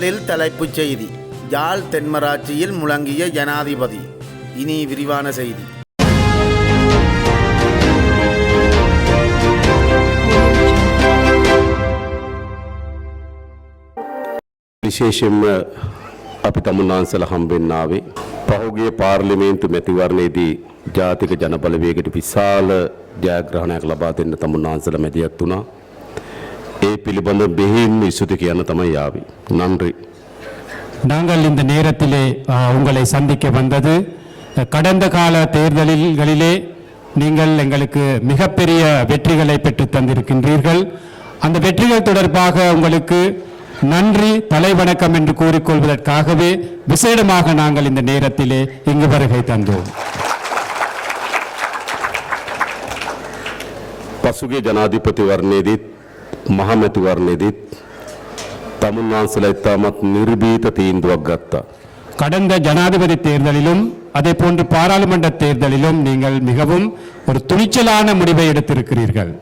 முதலில் தலைப்புச் செய்தி. யாழ் தென்மராட்சியில் முழங்கிய ஜனாதிபதி. இனி விரிவான செய்தி. විශේෂයෙන්ම අපි තමුන්නාන්සලා හම්බෙන්න ආවේ පහුගිය පාර්ලිමේන්තු මැතිවරණයේදී ජාතික ජනබලවේගයට විශාල ජයග්‍රහණයක් ලබා දෙන්න තමුන්නාන්සලා මැදිහත් වුණා. ඒ පිළිබඳ බෙහෙවින්ම ඉසුති කියන්න තමයි ආවේ. நன்றி. நாங்கள் இந்த நேரத்திலே உங்களை சந்திக்க வந்தது கடந்த கால தேர்தல்களிலே நீங்கள் எங்களுக்கு மிகப்பெரிய வெற்றிகளை பெற்று தந்திருக்கின்றீர்கள். அந்த வெற்றிகள் தொடர்பாக உங்களுக்கு நன்றி தலைவணக்கம் என்று கூறிக்கொள்வதற்காகவே விசேடமாக நாங்கள் இந்த நேரத்திலே இங்கு வருகை தந்தோம். පසුගිය ජනාධිපතිවරණයේදීත් මහමැතිවරණයේදීත් තමුන්නාන්සලා ඉතාමත් නිර්භීත තීන්දුවක් ගත්තා. கடந்த ஜனாதிபதி தேர்தலிலும் அதே போன்று பாராளுமன்ற தேர்தலிலும் நீங்கள் மிகவும் ஒரு துணிச்சலான முடிவை எடுத்திருக்கிறீர்கள்.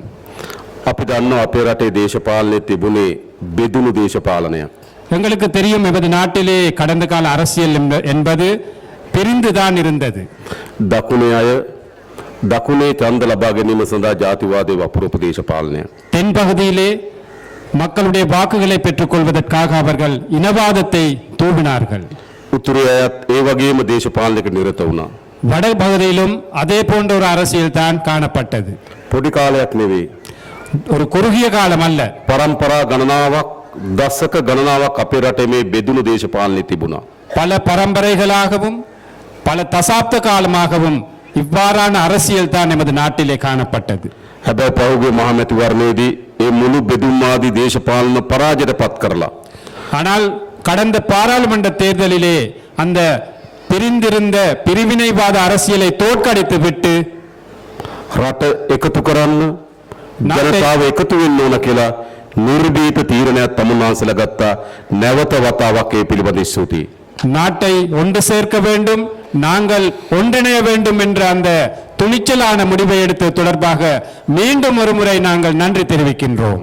අපි දන්නවා අපේ රටේ දේශපාලනයේ තිබුණේ බෙදුණු දේශපාලනයක්. எங்களுக்கு தெரியும் எமது நாட்டிலே கடந்த கால அரசியல் என்பது பிரிந்துதான் இருந்தது. දකුණේ අය දකුණේ ඡන්ද ලබා ගැනීම සඳහා ජාතිවාදයේ වපුරපු දේශපාලනයක්. தென் பகுதியிலே மக்களுடைய வாக்குகளை பெற்றுக்கொள்வதற்காக அவர்கள் இனவாதத்தை தூவினார்கள். උතුරේ අයත් ඒ වගේම දේශපාලනයක නිරත වුණා. வட பகுதியிலும் அதே போன்ற ஒரு அரசியல் தான் காணப்பட்டது. පොඩි කාලයක් නෙවෙයි. ஒரு குறுகிய காலம் அல்ல. පරම්පරා ගණනාවක් දශක ගණනාවක් අපේ රටේ මේ බෙදුණු දේශපාලනය තිබුණා. பல பரம்பரைகளாகவும் பல தசாப்த காலமாகவும் இவ்வாறான அரசியல் தான் நமது நாட்டிலே காணப்பட்டது. හැබැයි පහුගිය මහමැතිවරණයේදී ඒ මුළු බෙදුම්වාදී දේශපාලන පරාජයට පත් කරලා ஆனால் கடந்த பாராளுமன்ற தேர்தலிலே அந்த பிரிந்திருந்த பிரிவினைவாத அரசியலை தோற்கடித்து விட்டு රට එකතු කරන්න ජනතාව එකතු වෙන්න ඕන කියලා නිර්භීත තීරණයක් තමුන්නාන්සලා ගත්තා. නැවත වතාවක් ඒ පිළිබඳ ස්තුතියි. நாட்டை ஒன்று சேர்க்க வேண்டும், நாங்கள் ஒன்றிணைய வேண்டும் என்ற அந்த துணிச்சலான முடிவை எடுத்து தொடர்பாக மீண்டும் ஒரு முறை நாங்கள் நன்றி தெரிவிக்கின்றோம்.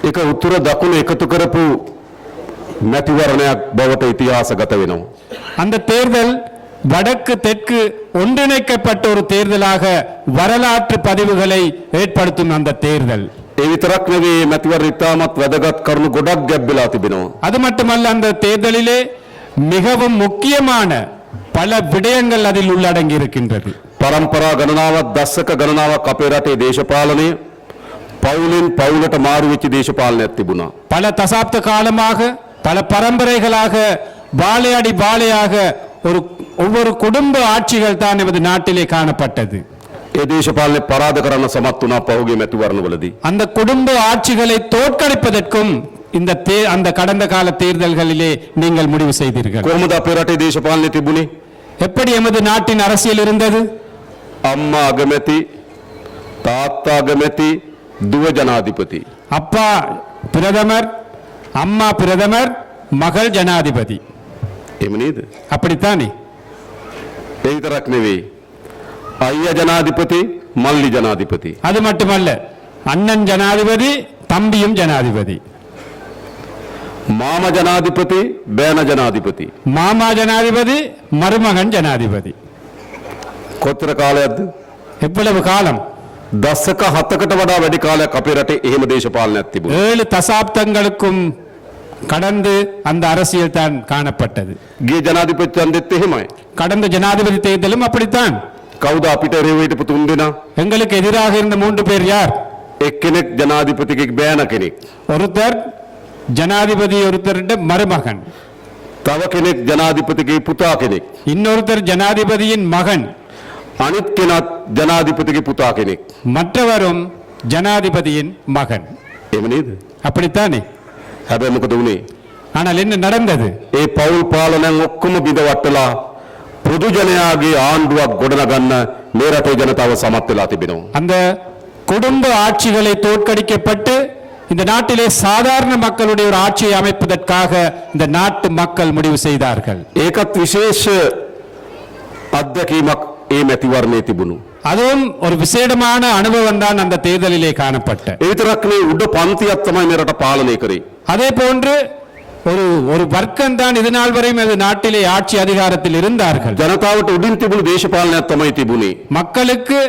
ඒක උතුර දකුණ එකතු කරපු මැතිවරණයක් බවට ඉතිහාසගත වෙනවා. அந்த தேர்தல் வடக்கு தெற்கு ஒன்றிணைக்கப்பட்ட ஒரு தேர்தலாக வரலாற்று பதிவுகளை ஏற்படுத்தும் அந்த தேர்தல். ඒ විතරක් නෙවෙයි මැතිවරණ ඉතාමත් වැදගත් කරුණු ගොඩක් ගැබ්බෙලා තිබෙනවා. அது மட்டுமல்ல, அந்த தேர்தலிலே மிகவும் முக்கியமான பல விடயங்கள் அதில் உள்ளடங்கி இருக்கின்றது. පරම්පරා ගණනාවක් දශක ගණනාවක් අපේ රටේ දේශපාලනය පවුලෙන් පවුලට මාරු වෙච්ච දේශපාලනයක් තිබුණා. பல தசாப்த காலமாக பல பரம்பரைகளாக வாழையடி வாழையாக ஒவ்வொரு குடும்ப ஆட்சிகள் தான் நமது நாட்டிலே காணப்பட்டது. ඒ දේශපාලනේ පරාද කරන්න සමත් වුණා පහුගිය මැතිවරණවලදී. அந்த குடும்ப ஆட்சிகளை தோற்கடிப்பதற்கும் அந்த கடந்த கால தேர்தல்களிலே நீங்கள் முடிவு செய்தீர்கள். කොහොමද අපේ රටේ දේශපාලනේ තිබුණේ? எப்படி எமது நாட்டின் அரசியல் இருந்தது? අම්මා අගමැති, තාත්තා අගමැති, දුව ජනාධිපති. அப்பா பிரதமர், அம்மா பிரதமர், மகள் ஜனாதிபதி. එහෙම නේද? அப்படித்தானே? ඒ විතරක් නෙවෙයි. අයියා ජනාධිපති, මල්ලි ජනාධිපති. அது மட்டுமல்ல, அண்ணன் ஜனாதிபதி, தம்பியும் ஜனாதிபதி. මාමා ජනාධිපති, බෑන ජනාධිපති. மாமா ஜனாதிபதி, மருமகன் ஜனாதிபதி. කොතර කාලයක්ද? எவ்வளவு காலம்? දශක 7කට වඩා වැඩි කාලයක් අපේ රටේ එහෙම දේශපාලනයක් තිබුණා. 7 தசாப்தங்களுக்கும் கடந்து அந்த அரசியல் தான் காணப்பட்டது. ගිය ජනාධිපති ඡන්දෙත් එහෙමයි. கடந்த ஜனாதிபதி தேர்தலும் அப்படித்தான். කවුද අපිට රෙවෙයිට තුන් දෙනා? எங்களுக்கு எதிராக இருந்த 3 பேர் யார்? එක්කෙනෙක් ජනාධිපතිගේ බෑන කෙනෙක්. ஒருத்தர் ஜனாதிபதி, ஒருத்தருடைய மருமகன். තව කෙනෙක් ජනාධිපතිගේ පුතා කෙනෙක්. இன்னொருத்தர் ஜனாதிபதியின் மகன். අනිත් කෙනත් ජනාධිපතිගේ පුතා කෙනෙක්. மற்றவரும் ஜனாதிபதியின் மகன். එහෙම නේද? அப்படித்தானே? හැබැයි මොකද වුනේ? ஆனால் என்ன நடந்தது? ඒ පෞල් පාලනයන් ඔක්කොම බිඳවට්ටලා පොදු ජනයාගේ ආණ්ඩුවක් ගොඩනගන්න මේ රටේ ජනතාව සමත් වෙලා තිබෙනවා. அந்த குடும்ப ஆட்சிகளை தோற்கடிக்கப்பட்டு இந்த நாட்டிலே சாதாரண மக்களுடைய ஒரு ஆட்சியை அமைப்பதற்காக இந்த நாட்டு மக்கள் முடிவு செய்தார்கள். ඒකත් විශේෂ අත්දැකීමක් ඒ මැතිවරණයේ තිබුණු. அதுவும் ஒரு விசேடமான அனுபவம் தான் அந்த தேர்தலிலே காணப்பட்ட. ඒ විතරක් නෙවෙයි උඩ පන්තියක් තමයි මේ රට පාලනය කරේ. அதே போன்று ஒரு வர்க்கம் தான் இது நாள் வரையும் அது நாட்டிலே ஆட்சி அதிகாரத்தில் இருந்தார்கள். ජනතාවට උඩින් තිබුණු දේශපාලනයක් තමයි තිබුණේ. மக்களுக்கு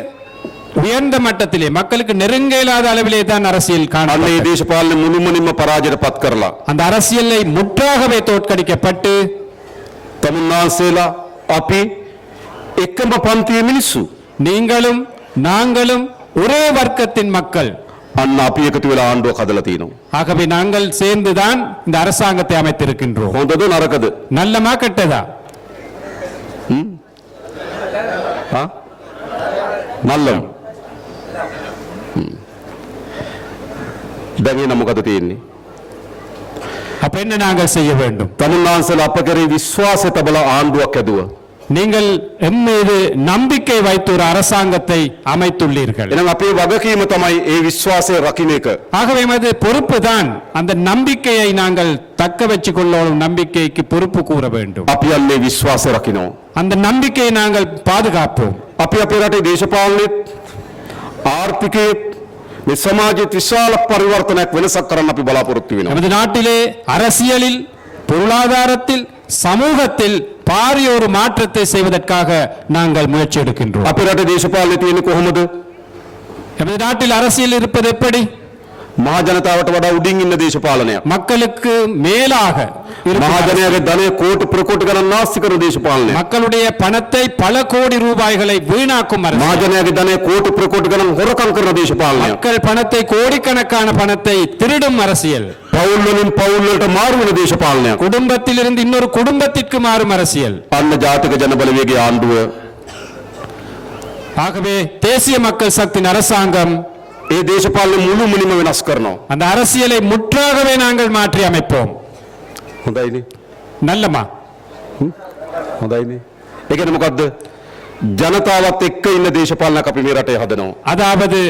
உயர்ந்த மட்டத்திலே மக்களுக்கு நெருங்க இயலாத அளவிலே தான் அரசியல் අන්න ඒ காணப்பட்டது. දේශපාලන මුළුමනින්ම පරාජයට පත් කරලා அந்த அரசியலை முற்றாகவே தோற்கடிக்கப்பட்டு තමුන්නාන්සේලා අපි එකම පන්තියේ මිනිස්සු. நீங்களும் நாங்களும் ஒரே வர்க்கத்தின் மக்கள். අන්න අපි එකතු වෙලා ආණ්ඩුවක් හදලා තියෙනවා. ஆகவே நாங்கள் சேர்ந்துதான் இந்த அரசாங்கத்தை அமைத்திருக்கின்றோம். හොඳද නරකද? நல்லமா கெட்டதா? ආ? නල්ලම්. දැන් එන මොකද තියෙන්නේ? அப்ப என்ன நாங்கள் செய்ய வேண்டும்? තමුන්නාන්සේලා අප කරේ විශ්වාසය තබලා ආණ්ඩුවක් ඇදුවා. நீங்கள் எம்மீது நம்பிக்கை வைத்து ஒரு அரசாங்கத்தை அமைத்துள்ளீர்கள். එහෙනම් අපේ වගකීම තමයි ඒ විශ්වාසය රකින්න එක. ஆகவே எமது பொறுப்பு தான் அந்த நம்பிக்கையை நாங்கள் தக்க வச்சுக் கொள்ளும் நம்பிக்கைக்கு பொறுப்பு கூற வேண்டும். අපි යන්නේ විශ්වාසය රකින්නවා. அந்த நம்பிக்கையை நாங்கள் பாதுகாப்போம். අපි අපේ රටේ දේශපාලනයේ ආර්ථිකයේ මේ සමාජයේ විශාල පරිවර්තනයක් වෙනසක් කරන්න අපි බලාපොරොත්තු වෙනවා. நமது நாட்டிலே அரசியலில் பொருளாதாரத்தில் சமூகத்தில் பாரிய ஒரு மாற்றத்தை செய்வதற்காக நாங்கள் முயற்சி எடுக்கின்றோம். අපේ රටේ දේශපාලනය තියෙන්නේ කොහොමද? நமது நாட்டில் அரசியல் இருப்பது எப்படி? මහා ජනතාවට වඩා උඩින් ඉන්න දේශපාලනයක්. மக்களுக்கு மேலாக இருப்பது. මහා ජනයාගේ ධනය කෝටි ප්‍රකෝටි ගණන් නාස්ති කරන දේශපාලනයක්. மக்களுடைய பணத்தை பல கோடி ரூபாய்களை வீணாக்கும் அரசு. මහා ජනයාගේ ධනය කෝටි ප්‍රකෝටි ගණන් හොරකම් කරන දේශපාලනයක්. மக்கள் பணத்தை கோடிக்கணக்கான பணத்தை திருடும் அரசியல். පවුල් වලින් පවුල් වලට මාරු වෙන දේශපාලනයක්. குடும்பத்தில் இருந்து இன்னொரு குடும்பத்திற்கு மாறும் அரசியல். අන්න ජාතික ජනබලවේගයේ ආණ්ඩුව ஆகவே தேசிய மக்கள் சக்தியின் அரசாங்கம் ඒ දේශපාලන මුළු මුලින්ම වෙනස් කරනවා. அந்த அரசியலை முற்றாகவே நாங்கள் மாற்றி அமைப்போம். හොඳයිනේ. நல்லமா? හොඳයිනේ. ඒ කියන්නේ මොකද්ද? ජනතාවත් එක්ක ඉන්න දේශපාලනයක් අපි මේ රටේ හදනවා. அதாவது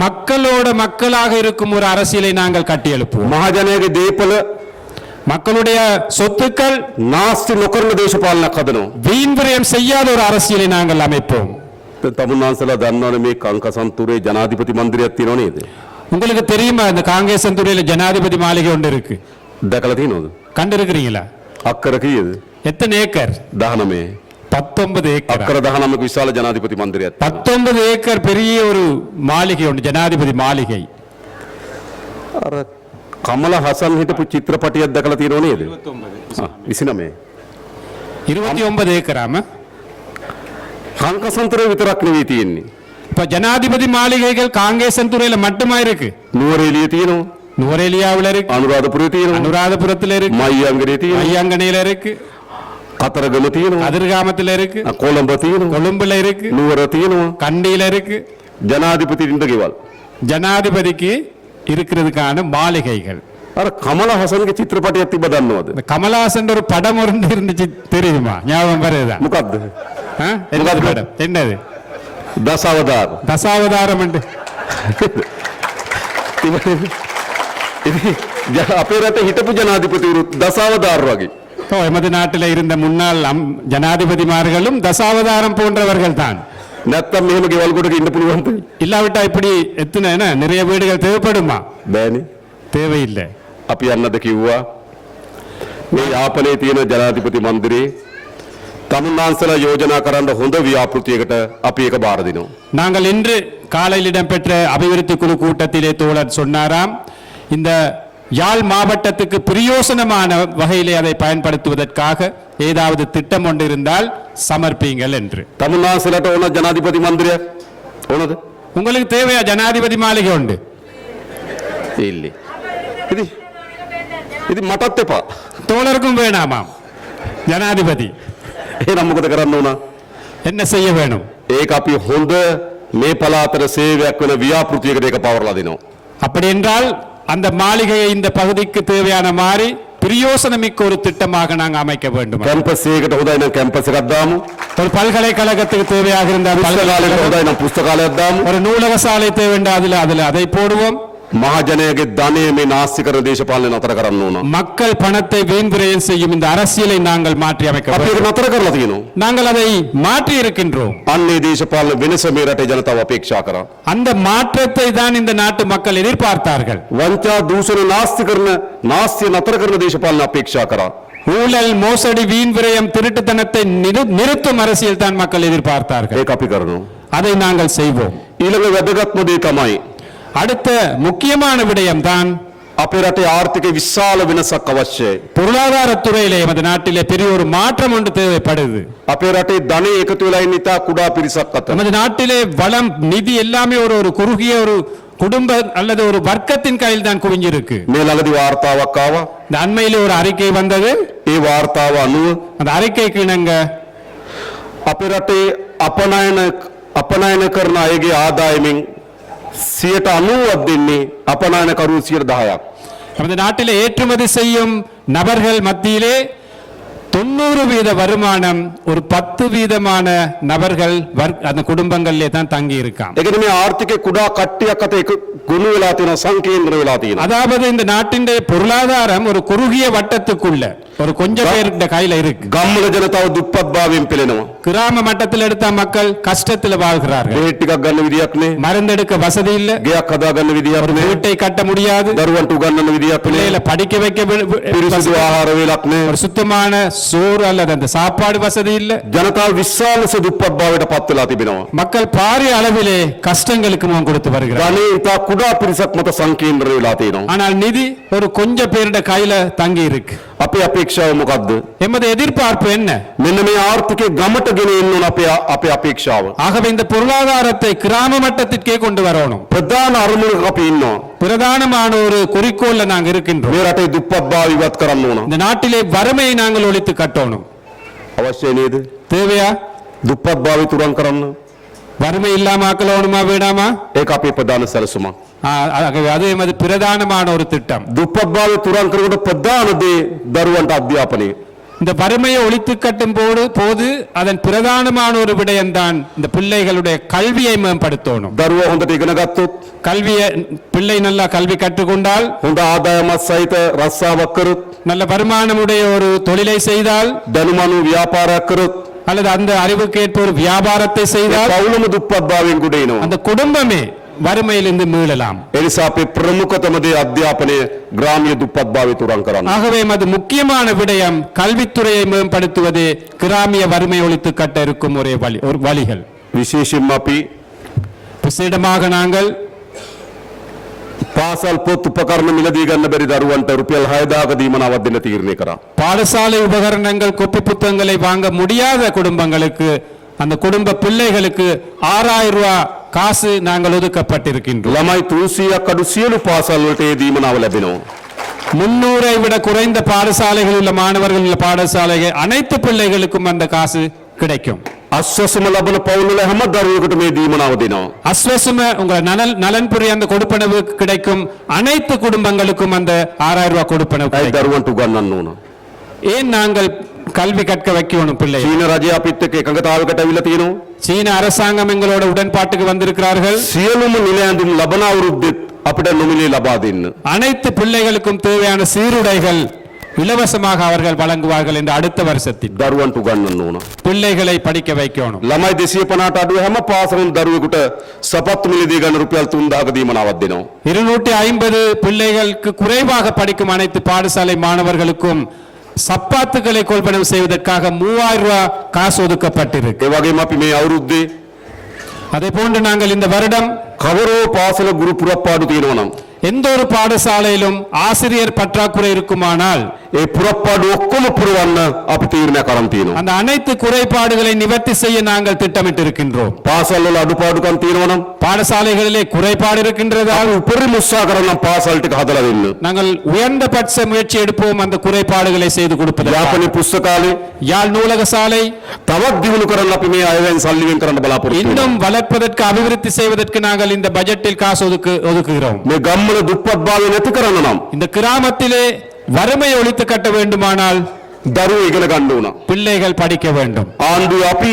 மக்களோட மக்களாக இருக்கும் ஒரு அரசியலை நாங்கள் கட்டியெழுப்புவோம். මහජනයාගේ දේපල மக்களுடைய சொத்துக்கள் නාස්ති නොකරන දේශපාලනයක් හදනවා. வீண் விரயம் செய்யாத ஒரு அரசியலை நாங்கள் அமைப்போம். දැන් තමුන්නාන්සලා දන්නවනේ මේ කංකසන්තුරේ ජනාධිපති මන්දිරයක් තියෙනව නේද? உங்களுக்கு தெரியுமா இந்த காங்கேசன்துறையில ஜனாதிபதி மாளிகை ஒன்று இருக்கு? දැකලා තියෙනවද? கண்டிருக்கிறீங்களா? අක්කර කීයද? எத்தனை ஏக்கர்? 19. 19 ஏக்கர். අක්කර 19ක විශාල ජනාධිපති මන්දිරයක්. 19 ஏக்கர் பெரிய ஒரு மாளிகை உண்டு, ஜனாதிபதி மாளிகை. අර කමල හසන් හිටපු චිත්‍රපටියක් දැකලා තියෙනව නේද? 29. 29 ஏக்கராம? කංකසන්තුරේ විතරක් නෙවෙයි තියෙන්නේ. இப்ப ஜனாதிபதி மாளிகைகள் காங்கேசன்துறையில மட்டுமா இருக்கு? නුවරඑළිය තියෙනවා. நுவரெலியாவில் இருக்கு, අනුරාධපුරේ තියෙනවා. அனுராதபுரத்தில் இருக்கு, මයියංගනේ තියෙනවා. ஐயங்கனையில இருக்கு, කතරගම තියෙනවා. கதிர்காமத்தில் இருக்கு, කොළඹ තියෙනවා. கொழும்புல இருக்கு, නුවර තියෙනවා. கண்டியில இருக்கு. ජනාධිපතිින්ද ගෙවල්. ஜனாதிபதிக்கு இருக்கிறதுக்கான மாளிகைகள். අර කමල හසන්ගේ චිත්‍රපටියක් තිබ්බ දන්නවද? இந்த கமலஹாசன் ஒரு படம் ஒன்று இருந்துச்சு தெரியுமா? ஞாபகம் வருதா? මොකද්ද? ஆ? என்ன முகாது படம்? என்னது? දසවදාර. தசாவதாரம் என்று. අපේ රටේ හිටපු ජනාධිපතිවරු දසවදාර වගේ. ஓ, எமது நாட்டில் இருந்த முன்னாள் ஜனாதிபதிமார்களும் தசாவதாரம் போன்றவர்கள் தான். නැත්තම් මෙහෙම ගෙවල් කොටක ඉන්න පුළුවන්ද? இல்லாவிட்டா இப்படி எத்தனை என்ன நிறைய வீடுகள் தேவைப்படுமா? බෑනේ. தேவையில்லை. අපි යන්නද කිව්වා. මේ යාපනයේ තියෙන ජනාධිපති මන්දිරේ තමුන්නාන්සලා යෝජනා කරන්න හොඳ ව්‍යාපෘතියකට අපි ඒක බාර දෙනවා. நாங்கள் இன்று காலையில் இடம்பெற்ற அபிவிருத்தி குழு கூட்டத்திலே தோழர் சொன்னாராம், இந்த யாழ் மாவட்டத்துக்கு பிரயோசனமான வகையிலே அதை பயன்படுத்துவதற்காக ஏதாவது திட்டம் ஒன்று இருந்தால் சமர்ப்பீங்கள் என்று. තමුන්නාන්සලාට ඕන ජනාධිපති මන්දිරයක් ඕනද? உங்களுக்கு தேவையா ஜனாதிபதி மாளிகை உண்டு? ඉල්ලේ. ඉතින් මටත් එපා. தோழருக்கும் வேணாமாம் ஜனாதிபதி. එහෙනම් මොකද කරන්න ඕන? என்ன செய்ய வேணும்? ඒක අපි හොඳ මේ පළාතට සේවයක් වෙන ව්‍යාපෘතියකට ඒක පවර්ලා දෙනවා. அப்படி என்றால் அந்த மாளிகையை இந்த பகுதிக்கு தேவையான மாதிரி பிரயோசனமிக்க ஒரு திட்டமாக நாங்கள் அமைக்க வேண்டும். කැම්පස් එකකට හොඳයි නම් කැම්පස් එකක් දාමු. ஒரு பல்கலைக்கழகத்துக்கு தேவையாக இருந்தால் පුස්තකාලයට හොඳයි නම් පුස්තකාලයක් දාමු. ஒரு நூலக சாலை தேவை என்றால் அதில் அதை போடுவோம். මහජනයාගේ ධනය මේ නාස්ති කරන දේශපාලනය නතර කරන්න ඕන. மக்கள் பணத்தை வீண் விரயம் செய்யும் இந்த அரசியலை நாங்கள் மாற்றி அமைக்க අපි ඒක නතර කරලා තියෙනවා. நாங்கள் அதை மாற்றி இருக்கின்றோம். අන්නේ දේශපාලන වෙනස මේ රටේ ජනතාව අපේක්ෂා කරා. அந்த மாற்றத்தை தான் இந்த நாட்டு மக்கள் எதிர்பார்த்தார்கள். වංචා දූෂණ නාස්ති කරන නාස්තිය නතර කරන දේශපාලන අපේක්ෂා කරා. ஊழல் மோசடி வீண் விரயம் திருட்டுத்தனத்தை நிறுத்தும் அரசியல் தான் மக்கள் எதிர்பார்த்தார்கள். ඒක අපි කරනවා. அதை நாங்கள் செய்வோம். ඊළඟ වැදගත්ම දේ තමයි அடுத்த முக்கியமான விடயம் தான் අපේ රටේ ආර්ථික විශාල වෙනසක් අවශ්‍යයි. பொருளாதாரத்துறையிலே நமது நாட்டிலே பெரிய ஒரு மாற்றம் ஒன்று தேவைப்படுது. අපේ රටේ ධනෙ එකතු වෙලා ඉන්න ඉතා කුඩා පිරිසක් අතර நமது நாட்டிலே வளம் நிதி எல்லாமே ஒரு குறுகிய ஒரு குடும்ப அல்லது ஒரு வர்க்கத்தின் கையில் தான் குவிஞ்சிருக்கு. මේ ළඟදී වාර්තාවක් ආවා. இந்த அண்மையிலே ஒரு அறிக்கை வந்தது. ඒ වාර්තාව අනුව அந்த அறிக்கைக்கு இணங்க අපේ රටේ අපනයන කරන අයගේ ආදායමින් 90% දෙන්නේ අපනයනකරු 10%ක්. நமது நாட்டிலே ஏற்றுமதி செய்யும் நபர்கள் மத்தியிலே 90% வருமானம் ஒரு 10% நபர்கள் அந்த குடும்பங்களிலே தான் தங்கி இருக்காம். ඒ කියන්නේ මේ ආර්ථිකේ කුඩා කට්ටියක් අත එක ගොනු වෙලා තියෙන සංකේන්ද්‍ර වෙලා තියෙනවා. அதாவது இந்த நாட்டின் பொருளாதாரம் ஒரு குறுகிய வட்டத்துக்குள்ள ஒரு கொஞ்சம் பேருடைய கையில இருக்கு. ගම්වල ජනතාව දුප්පත්භාවයෙන් පෙළෙනවා. கிராம மட்டத்தில் எடுத்த மக்கள் கஷ்டத்தில் வாழ்கிறார்கள். බෙහෙත් ටිකක් ගන්න විදියක් නැහැ. மருந்தெடுக்க வசதி இல்ல. ගෙයක් හදා ගන්න විදියක් නැහැ. வீட்டை கட்ட முடியாது. දරුවන්ට උගන්වන්න විදියක් பிள்ளைகளை නැහැ. படிக்க வைக்க පිරිසිදු ආහාර වේලක් නැහැ. ஒரு சுத்தமான சோறு அல்லது அந்த சாப்பாடு வசதி இல்ல. ජනතාව විශාල ලෙස දුප්පත්භාවයට පත් වෙලා තිබෙනවා. மக்கள் பாரிய அளவிலே கஷ்டங்களுக்கு முகம் கொடுத்து வருகிறார். ධනෙ ඉතා කුඩා පිරිසක් මත සංකේන්ද්‍ර වෙලා තියෙනවා. ஆனால் நிதி ஒரு கொஞ்சம் பேருடைய கையில தங்கி இருக்கு. අපේ අපේක්ෂාව මොකද්ද? எமது எதிர்பார்ப்பு என்ன? මෙන්න මේ ආර්ථිකේ ගමට ගෙන එන්න ඕන අපේ අපේක්ෂාව. ஆகவே இந்த பொருளாதாரத்தை கிராம மட்டத்திற்கே கொண்டு வரணும். ප්‍රධාන අරමුණක අපි ඉන්නවා. பிரதானமான ஒரு குறிக்கோள்ல நாங்க இருக்கின்றோம். මේ රටේ දුප්පත්භාව ඉවත් කරන්න ඕන. இந்த நாட்டிலே வறுமையை நாங்கள் ஒழித்து கட்டணும். අවශ්‍යයි නේද? தேவையா? දුප්පත්භාවය තුරන් කරන්න. வறுமை இல்லாம ஆக்கலோணுமா வேண்டாமா? ඒක අපේ ප්‍රධාන සැලසුමක්. ஆகவே அது எமது பிரதானமான ஒரு திட்டம். දුප්පත්භාවය තුරන් කරනකොට ප්‍රධාන දේ දරුවන්ට අධ්‍යාපනය. இந்த வறுமையை ஒழித்து கட்டும் போது அதன் பிரதானமான ஒரு விடயம்தான் இந்த பிள்ளைகளுடைய கல்வியை மேம்படுத்தணும். දරුවා හොඳට ඉගෙන ගත්තොත්, கல்வியை பிள்ளை நல்லா கல்வி கற்றுக்கொண்டால், හොඳ ආදායමත් සහිත රස්සාවක් කරොත්, நல்ல வருமானமுடைய ஒரு தொழிலை செய்தால், දැනුමනු ව්‍යාපාරයක් කරොත්, அல்லது அந்த அறிவுக்கேற்ப ஒரு வியாபாரத்தை செய்தால் පවුලම දුප්පත්භාවයෙන් ගොඩ එනවා. அந்த குடும்பமே வறுமையிலிருந்து மீளலாம். ඒ නිසා අපේ ප්‍රමුඛතම දේ අධ්‍යාපනය ග්‍රාමීය දුප්පත්භාවය තුරන් කරන්න. ஆகவே அது முக்கியமான விடயம் கல்வித்துறையை மேம்படுத்துவது கிராமிய வறுமை ஒழித்து கட்ட இருக்கும் ஒரு வழிகள். විශේෂයෙන්ම අපි விசேடமாக நாங்கள் පාසල් පොත් උපකරණ මිලදී ගන්න බැරි දරුවන්ට රුපියල් 6000ක දීමනාවක් දෙන්න තීරණය කරා. பாடசாலை உபகரணங்கள் கொப்பி புத்தகங்களை வாங்க முடியாத குடும்பங்களுக்கு அந்த குடும்ப பிள்ளைகளுக்கு 6000 ரூபாய் காசு நாங்கள் ஒதுக்கப்பட்டிருக்கின்றோம். ළමයි 300ක් අඩු සියලු පාසල් වලට ඒ දීමනාව ලැබෙනවා. 300ஐ விட குறைந்த பாடசாலைகள் உள்ள மாணவர்கள் உள்ள பாடசாலைகள் அனைத்து பிள்ளைகளுக்கும் அந்த காசு கிடைக்கும். අස්වැසුම ලබන පවුල් වල හැම දරුවෙකුට මේ දීමනාව දෙනවා. அஸ்வசும உங்க நலன்புரி அந்த கொடுப்பனவு கிடைக்கும். அனைத்து குடும்பங்களுக்கும் அந்த 6000 ரூபாய் கொடுப்பனவு ඒ கிடைக்கும். දරුවන්ට උගන්වන්න ඕන. ஏன் நாங்கள் கல்வி கற்க வைக்கணும் பிள்ளை? චීන රජය අපිත් එක්ක එකඟතාවයකට අවිලා තියෙනවා. சீன அரசாங்கம் எங்களோட உடன்பாட்டுக்கு வந்திருக்கிறார்கள். සියලුම නිල ඇඳුම් ලබන අවුරුද්දෙත් අපිට නොමිලේ ලබා දෙන්න. அனைத்து பிள்ளைகளுக்கும் தேவையான சீருடைகள் இலவசமாக அவர்கள் வழங்குவார்கள் என்று அடுத்த வருஷத்தில் දරුවන්ට උගන්වන්න ඕන. பிள்ளைகளை படிக்க வைக்கணும். ළමයි 250ට අඩු හැම පාසලෙන් දරුවෙකුට සපත්තු මිලදී ගන්න රුපියල් 3000ක දීමනාවක් දෙනවා. 250 பிள்ளைகளுக்கு குறைவாக படிக்கும் அனைத்து பாடசாலை மாணவர்களுக்கும் சப்பாத்துக்களை கொள்வனவு செய்வதற்காக 3000 ரூபாய் காசு ஒதுக்கப்பட்டிருக்கு. ඒ වගේම අපි මේ අවුරුද්දේ அதே போன்று நாங்கள் இந்த வருடம் කවරෝ පාසල ගුරු පුරප්පාඩු තියෙනවා නම් எந்த ஒரு பாடசாலையிலும் ஆசிரியர் பற்றாக்குறை இருக்குமானால் ඒ පුරප්පාඩු ඔක්කොම පුරවන්න අපි තීරණයක් අරන් තියෙනවා. அந்த அனைத்து குறைபாடுகளை நிவர்த்தி செய்ய நாங்கள் திட்டமிட்டு இருக்கின்றோம். පාසල් වල අඩුපාඩුකම් තියෙනවා නම් பாடசாலைகளிலே குறைபாடு இருக்கின்றதா? අපි උපරිම උත්සාහ කරන්න පාසල් ටික හදලා දෙන්න. நாங்கள் உயர்ந்தபட்ச முயற்சி எடுப்போம் அந்த குறைபாடுகளை செய்து கொடுப்பதற்கு. යාපනයේ පුස්තකාලේ யாழ் நூலக சாலை තවත් දියුණු කරන්න අපි මේ අයවෙන් සල්ලි වෙන් කරන්න බලාපොරොත්තු වෙනවා. இன்னும் வளர்ப்பதற்கு அபிவிருத்தி செய்வதற்கு நாங்கள் இந்த பட்ஜெட்டில் காசு ஒதுக்குகிறோம். මේ ගම්වල දුප්පත්භාවය නැති කරන්න නම් இந்த கிராமத்திலே வறுமை ஒழித்து கட்ட வேண்டுமானால் දරුවෝ ඉගෙන ගන්න ඕන. பிள்ளைகள் படிக்க வேண்டும். ආණ්ඩුවේ අපි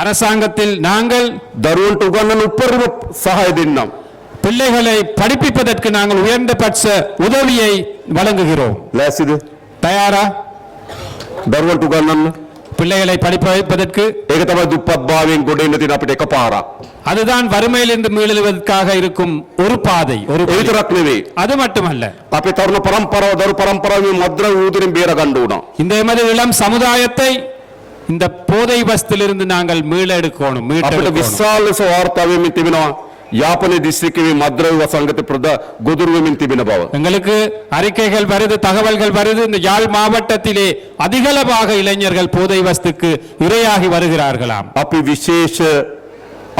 அரசாங்கத்தில் நாங்கள் දරුවන්ට උගන්වන්න උපරිම සහාය දෙන්නම්. பிள்ளைகளை படிப்பிப்பதற்கு நாங்கள் உயர்ந்தபட்ச உதவியை வழங்குகிறோம். ලෑස්තිද? தயாரா? දරුවන්ට උගන්වන්න. பிள்ளைகளை படிப்ப வைப்பதற்கு ඒක තමයි දුප්පත් භාවයෙන් ගොඩ එන්න තියෙන අපිට එකපාරක්. அதுதான் வறுமையிலிருந்து மீளெழுவதற்காக இருக்கும் ஒரு பாதை. ஒரு ඒ විතරක් නෙවෙයි. அது மட்டுமல்ல, අපේ තරුණ පරම්පරාව දරු පරම්පරාවේ මද්ද්‍රව්‍ය උදුරින් බේර ගන්න ඕන. இந்த எமது இளம் சமுதாயத்தை இந்த போதை வஸ்திலிருந்து நாங்கள் மீள எடுக்கணும். අපිට විශාල ලෙස වාර්තා වෙමින් තිබෙනවා යාපනයේ දිස්ත්‍රික්කයේ මද්ද්‍රව්‍ය වසංගත ගොදුරු වෙමින් තිබෙන බව. எங்களுக்கு அறிக்கைகள் வருது, தகவல்கள் வருது. இந்த யாழ் மாவட்டத்திலே அதிகளவாக இளைஞர்கள் போதை வஸ்துக்கு இரையாகி வருகிறார்களாம். අපි විශේෂ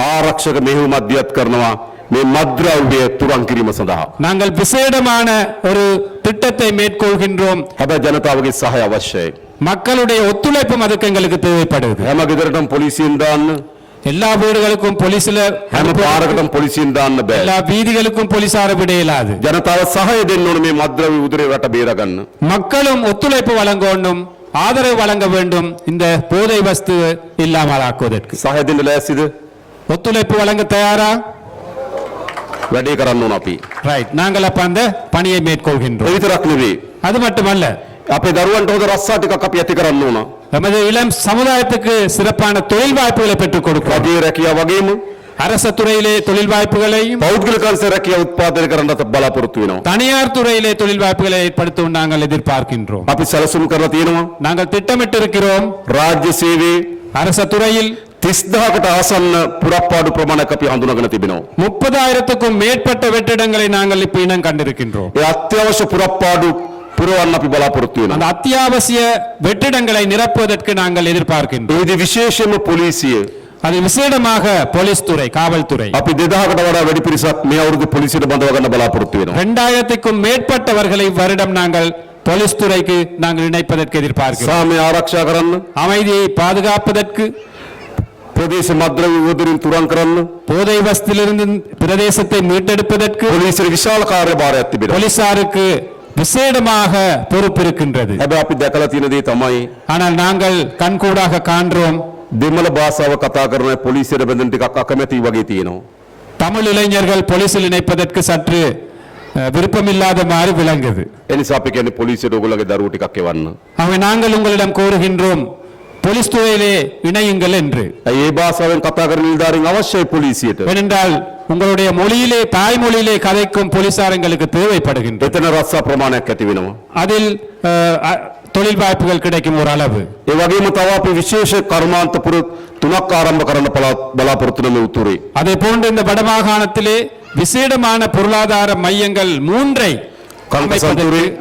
ආරක්ෂක මෙහෙයුම් මධ්‍යස්ථ කරනවා මේ මද්ද්‍රව්‍ය තුරන් කිරීම සඳහා. நாங்கள் விசேடமான ஒரு திட்டத்தை மேற்கொள்கின்றோம். හැබැයි ජනතාවගේ සහාය අවශ්‍යයි. மக்களுடைய ஒத்துழைப்பும் அதுக்கு எங்களுக்கு தேவைப்படுது. හැම ගෙදරටම පොලිසියෙන් දාන්න, எல்லா வீடுகளுக்கும் போலீஸ்ல හැම පාරකටම පොලිසියෙන් දාන්න බෑ. எல்லா வீதிகளுக்கும் போலீசார விட இயலாது. ජනතාව සහාය දෙන්න ඕනේ මේ මද්ද්‍රව්‍ය උදුරේ රට බේර ගන්න. மக்களும் ஒத்துழைப்பு வழங்க வேண்டும், ஆதரவு வழங்க வேண்டும் இந்த போதை வஸ்து இல்லாமலாக்குவதற்கு. සහාය දෙන්න ලෑස්තිද? ஒத்துழைப்பு வழங்க தயாரா? වැඩේ කරන්න ඕන අපි. ரைட், நாங்கள் அப்ப அந்த பணியை ඒ மேற்கொள்கின்றோம். විතරක් නෙවෙයි. அது மட்டுமல்ல, අපේ දරුවන්ට හොඳ රස්සා ටිකක් අපි ඇති කරන්න ඕන. நமது இளம் சமுதாயத்துக்கு சிறப்பான தொழில் வாய்ப்புகளை பெற்றுக் கொடுக்கிறோம். රජයේ රැකියාව වගේම அரச துறையிலே தொழில் வாய்ப்புகளையும் පෞද්ගලික අංශ රැකියාව උත්පාදනය කරන්නත් බලාපොරොත්තු වෙනවා. தனியார் துறையிலே தொழில் வாய்ப்புகளை ஏற்படுத்தவும் நாங்கள் எதிர்பார்க்கின்றோம். අපි සැලසුම් කරලා තියෙනවා நாங்கள் திட்டமிட்டிருக்கிறோம். රාජ්‍ය සේවයේ அரச துறையில் 30000කට ආසන්න පුරප්පාඩු ප්‍රමාණයක් අපි හඳුනාගෙන තිබෙනවා. 30,000க்கும் மேற்பட்ட வெற்றிடங்களை நாங்கள் இப்ப இனம் கண்டிருக்கின்றோம். ඒ අත්‍යවශ්‍ය පුරප්පාඩු පුරවන්න අපි බලාපොරොත්තු වෙනවා. அந்த அத்தியாவசிய வெற்றிடங்களை நிரப்புவதற்கு நாங்கள் எதிர்பார்க்கின்றோம். ඒදි විශේෂයෙන්ම පොලිසිය அது விசேடமாக போலீஸ் துறை, காவல்துறை අපි 2000කට වඩා වැඩි පිරිසක් මේ අවුරුදු පොලිසියට බඳව ගන්න බලාපොරොත්තු වෙනවා. 2000க்கும் மேற்பட்டவர்களை வருடம் நாங்கள் போலீஸ் துறைக்கு நாங்கள் இணைப்பதற்கு எதிர்பார்க்கிறோம். සාමය ආරක්ෂා කරන්න, அமைதியை பாதுகாப்பதற்கு, ප්‍රදේශ මද්ද්‍රව්‍ය උදුරින් තුරන් කරන්න போதை வஸ்திலிருந்து பிரதேசத்தை மீட்டெடுப்பதற்கு පොලිසියට විශාල කාර්යභාරයක් තිබෙනවා. போலீசாருக்கு விசேடமாக பொறுப்பு இருக்கின்றது. හැබැයි අපි දැකලා තියෙන දේ තමයි ஆனால் நாங்கள் கண்கூடாக காண்றோம், දෙමළ භාෂාව කතා කරන පොලිසියට බඳින ටිකක් අකමැති වගේ තියෙනවා. தமிழ் இளைஞர்கள் போலீசில் இணைப்பதற்கு சற்று விருப்பமில்லாத மாதிரி விளங்குது. ඒ නිසා අපි කියන්නේ පොලිසියට ඔයගොල්ලෝගේ දරුවෝ ටිකක් එවන්න. ஆகவே நாங்கள் உங்களிடம் கோருகின்றோம், போலீஸ் துறையிலே இணையுங்கள் என்று. ඒ භාෂාවෙන් කතා කරන නිලධාරීන් අවශ්‍යයි පොලිසියට. ஏனென்றால் உங்களுடைய மொழியிலே, தாய்மொழியிலே கதைக்கும் போலீசாரங்களுக்கு தேவைப்படுகின்றது. එතන රස්සා ප්‍රමාණයක් ඇති වෙනවා. அதில் தொழில் வாய்ப்புகள் கிடைக்கும் ஒரு அளவு. ඒ වගේම තව අපි විශේෂ කර්මාන්තපුර 3ක් ආරම්භ කරන්න බලාපොරොත්තු වෙන උතුරේ. அதே போன்று இந்த வடமாகாணத்திலே விசேடமான பொருளாதார மையங்கள் 3ஐ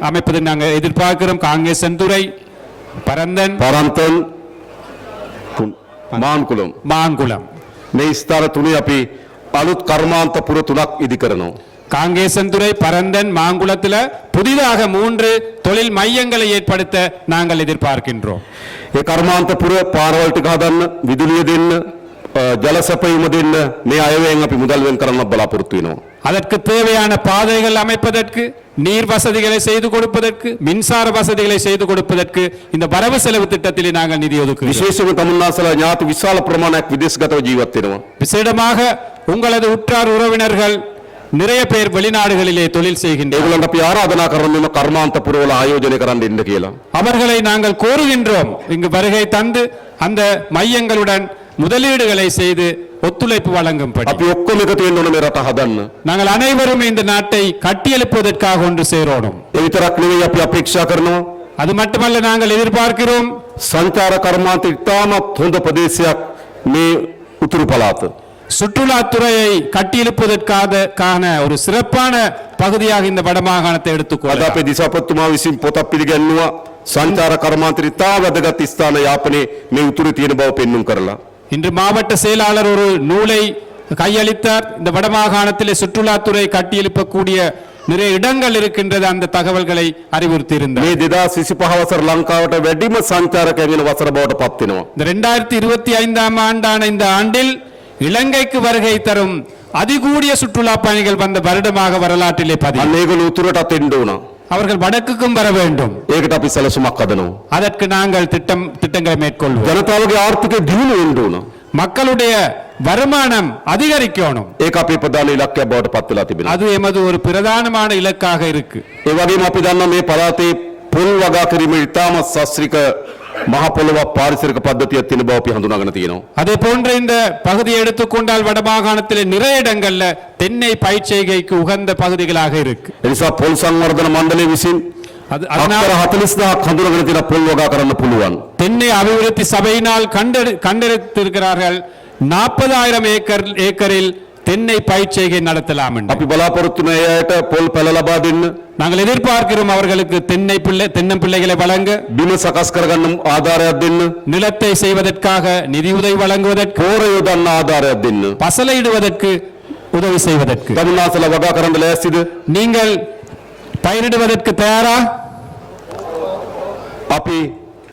அமைப்பதை நாங்கள் எதிர்பார்க்கிறோம். காங்கேசன்துறை, பரந்தன், මාන්කුලම් மாங்குளம். මේ ස්ථාන තුනේ අපි අලුත් කර්මාන්තපුර 3ක් ඉදි කරනවා. காங்கேசன்துறை, பரந்தன், மாங்குளத்தில் புதிதாக 3 தொழில் மையங்களை ஏற்படுத்த நாங்கள் எதிர்பார்க்கின்றோம். ඒ කර්මාන්තපුර පාරවල් ටික හදන්න, විදුලිය දෙන්න, ජල සැපයීම දෙන්න මේ අයවැයෙන් අපි මුදල් වෙන් කරන්න බලාපොරොත්තු වෙනවා. அதற்கு தேவையான பாதைகள் அமைப்பதற்கு, நீர் வசதிகளை செய்து கொடுப்பதற்கு, மின்சார வசதிகளை செய்து கொடுப்பதற்கு இந்த வரவு செலவு திட்டத்திலே நாங்கள் நிதி ஒதுக்குகிறோம். විශේෂයෙන්ම තමුන්නාසලා ඥාති විශාල ප්‍රමාණයක් විදේශගතව ජීවත් වෙනවා. விசேடமாக உங்களது உற்றார் உறவினர்கள் நிறைய பேர் வெளிநாடுகளிலே தொழில் செய்கின்றனர். ඒගොල්ලන්ට අපි ආරාධනා කරනවා මේ කර්මාන්තපුරවල ආයෝජනය කරන්න ඉන්න කියලා. அவர்களை நாங்கள் கோருகின்றோம், இங்கு வருகை தந்து அந்த மையங்களுடன் முதலீடுகளை செய்து ஒத்துழைப்பு வழங்கும்படி. අපි ඔක්කොම එකතු වෙන්න ඕන මේ රට හදන්න. நாங்கள் அனைவரும் இந்த நாட்டை கட்டியெழுப்புவதற்காக ஒன்று சேரோடும். ඒ විතරක් නෙවෙයි අපි අපේක්ෂා කරනවා அது மட்டுமல்ல, நாங்கள் எதிர்பார்க்கிறோம் සංචාර කර්මාන්ත ඉතාමත් හොඳ ප්‍රදේශයක් මේ උතුරු පළාත. சுற்றுலாத்துறையை கட்டியெழுப்புவதற்கான ஒரு சிறப்பான பகுதியாக இந்த வடமாகாணத்தை අද எடுத்துக்கொள்ள අපේ දිසාපතිතුමා විසින් පොතක් පිළිගන්නවා සංචාර කර්මාන්ත ඉතා වැදගත් ස්ථාන යාපනයේ මේ උතුරේ තියෙන බව පෙන්눔 කරලා. இன்று மாவட்ட செயலாளர் ஒரு நூலை கையளித்தார். இந்த வடமாகாணத்திலே சுற்றுலாத்துறை கட்டியெழுப்பக்கூடிய நிறைய இடங்கள் இருக்கின்றது, அந்த தகவல்களை அறிவுறுத்தியிருந்தார். මේ 2025 වසර ලංකාවට වැඩිම සංචාරකයන් වෙන වසර බවට පත් වෙනවා. இந்த 2025ஆம் ஆண்டான இந்த ஆண்டில் இலங்கைக்கு வருகை தரும் அதிகூடிய சுற்றுலா பயணிகள் வந்த வருடமாக வரலாற்றிலே பதிவு. අන්න ඒගොල්ලෝ උතුරටත් එන්න ඕන. அவர்கள் வடக்குக்கும் வர வேண்டும். ඒකට අපි සැලසුමක් හදනවා. அதற்கு நாங்கள் திட்டங்களை மேற்கொள்வோம். ජනතාවගේ ආර්ථිකය දියුණු වෙන්න ඕන. மக்களுடைய வருமானம் அதிகரிக்கணும். ඒක අපේ ප්‍රධාන ඉලක්කයක් බවට පත් වෙලා තිබෙනවා. அது எமது ஒரு பிரதானமான இலக்காக இருக்கு. ඒ වගේම අපි දන්නවා මේ පළාතේ පොල් වගා කිරීම ඉතාම ශාස්ත්‍රීය මහ පොළොව පාරිසරික පද්ධතියක් තියෙන බව අපි හඳුනාගෙන තියෙනවා. அதே போன்ற இந்த பகுதியை எடுத்துக்கொண்டால் வடமாகாணத்தில் நிறைய இடங்கள்ல தென்னை பயிர்ச்செய்கைக்கு உகந்த பகுதிகளாக இருக்கு. ඒ නිසා පොල් සංවර්ධන මණ්ඩලය විසින් அதனால் අක්කර 40000ක් හඳුනාගෙන තියෙන පොල් වගා කරන්න පුළුවන්. தென்னை அபிவிருத்தி சபையினால் கண்டெடுத்திருக்கிறார்கள் 40,000 ஏக்கரில் தென்னை பயிர்ச்செய்கை நடத்தலாம் என்று. අපි බලාපොරොත්තු වෙන අයට පොල් පැල ලබා දෙන්න, நாங்கள் எதிர்பார்க்கிறோம் அவர்களுக்கு தென்னம்பிள்ளைகளை வழங்க, බිම සකස් කරගන්න ආධාරයක් දෙන්න, நிலத்தை செய்வதற்காக நிதி உதவி வழங்குவதற்கு, පෝර යොදන්න ආධාරයක් දෙන්න. பசலையிடுவதற்கு உதவி செய்வதற்கு. තමුන්නාසලා වගා කරන්න ලෑස්තිද? நீங்கள் பயிரிடுவதற்கு தயாரா? අපි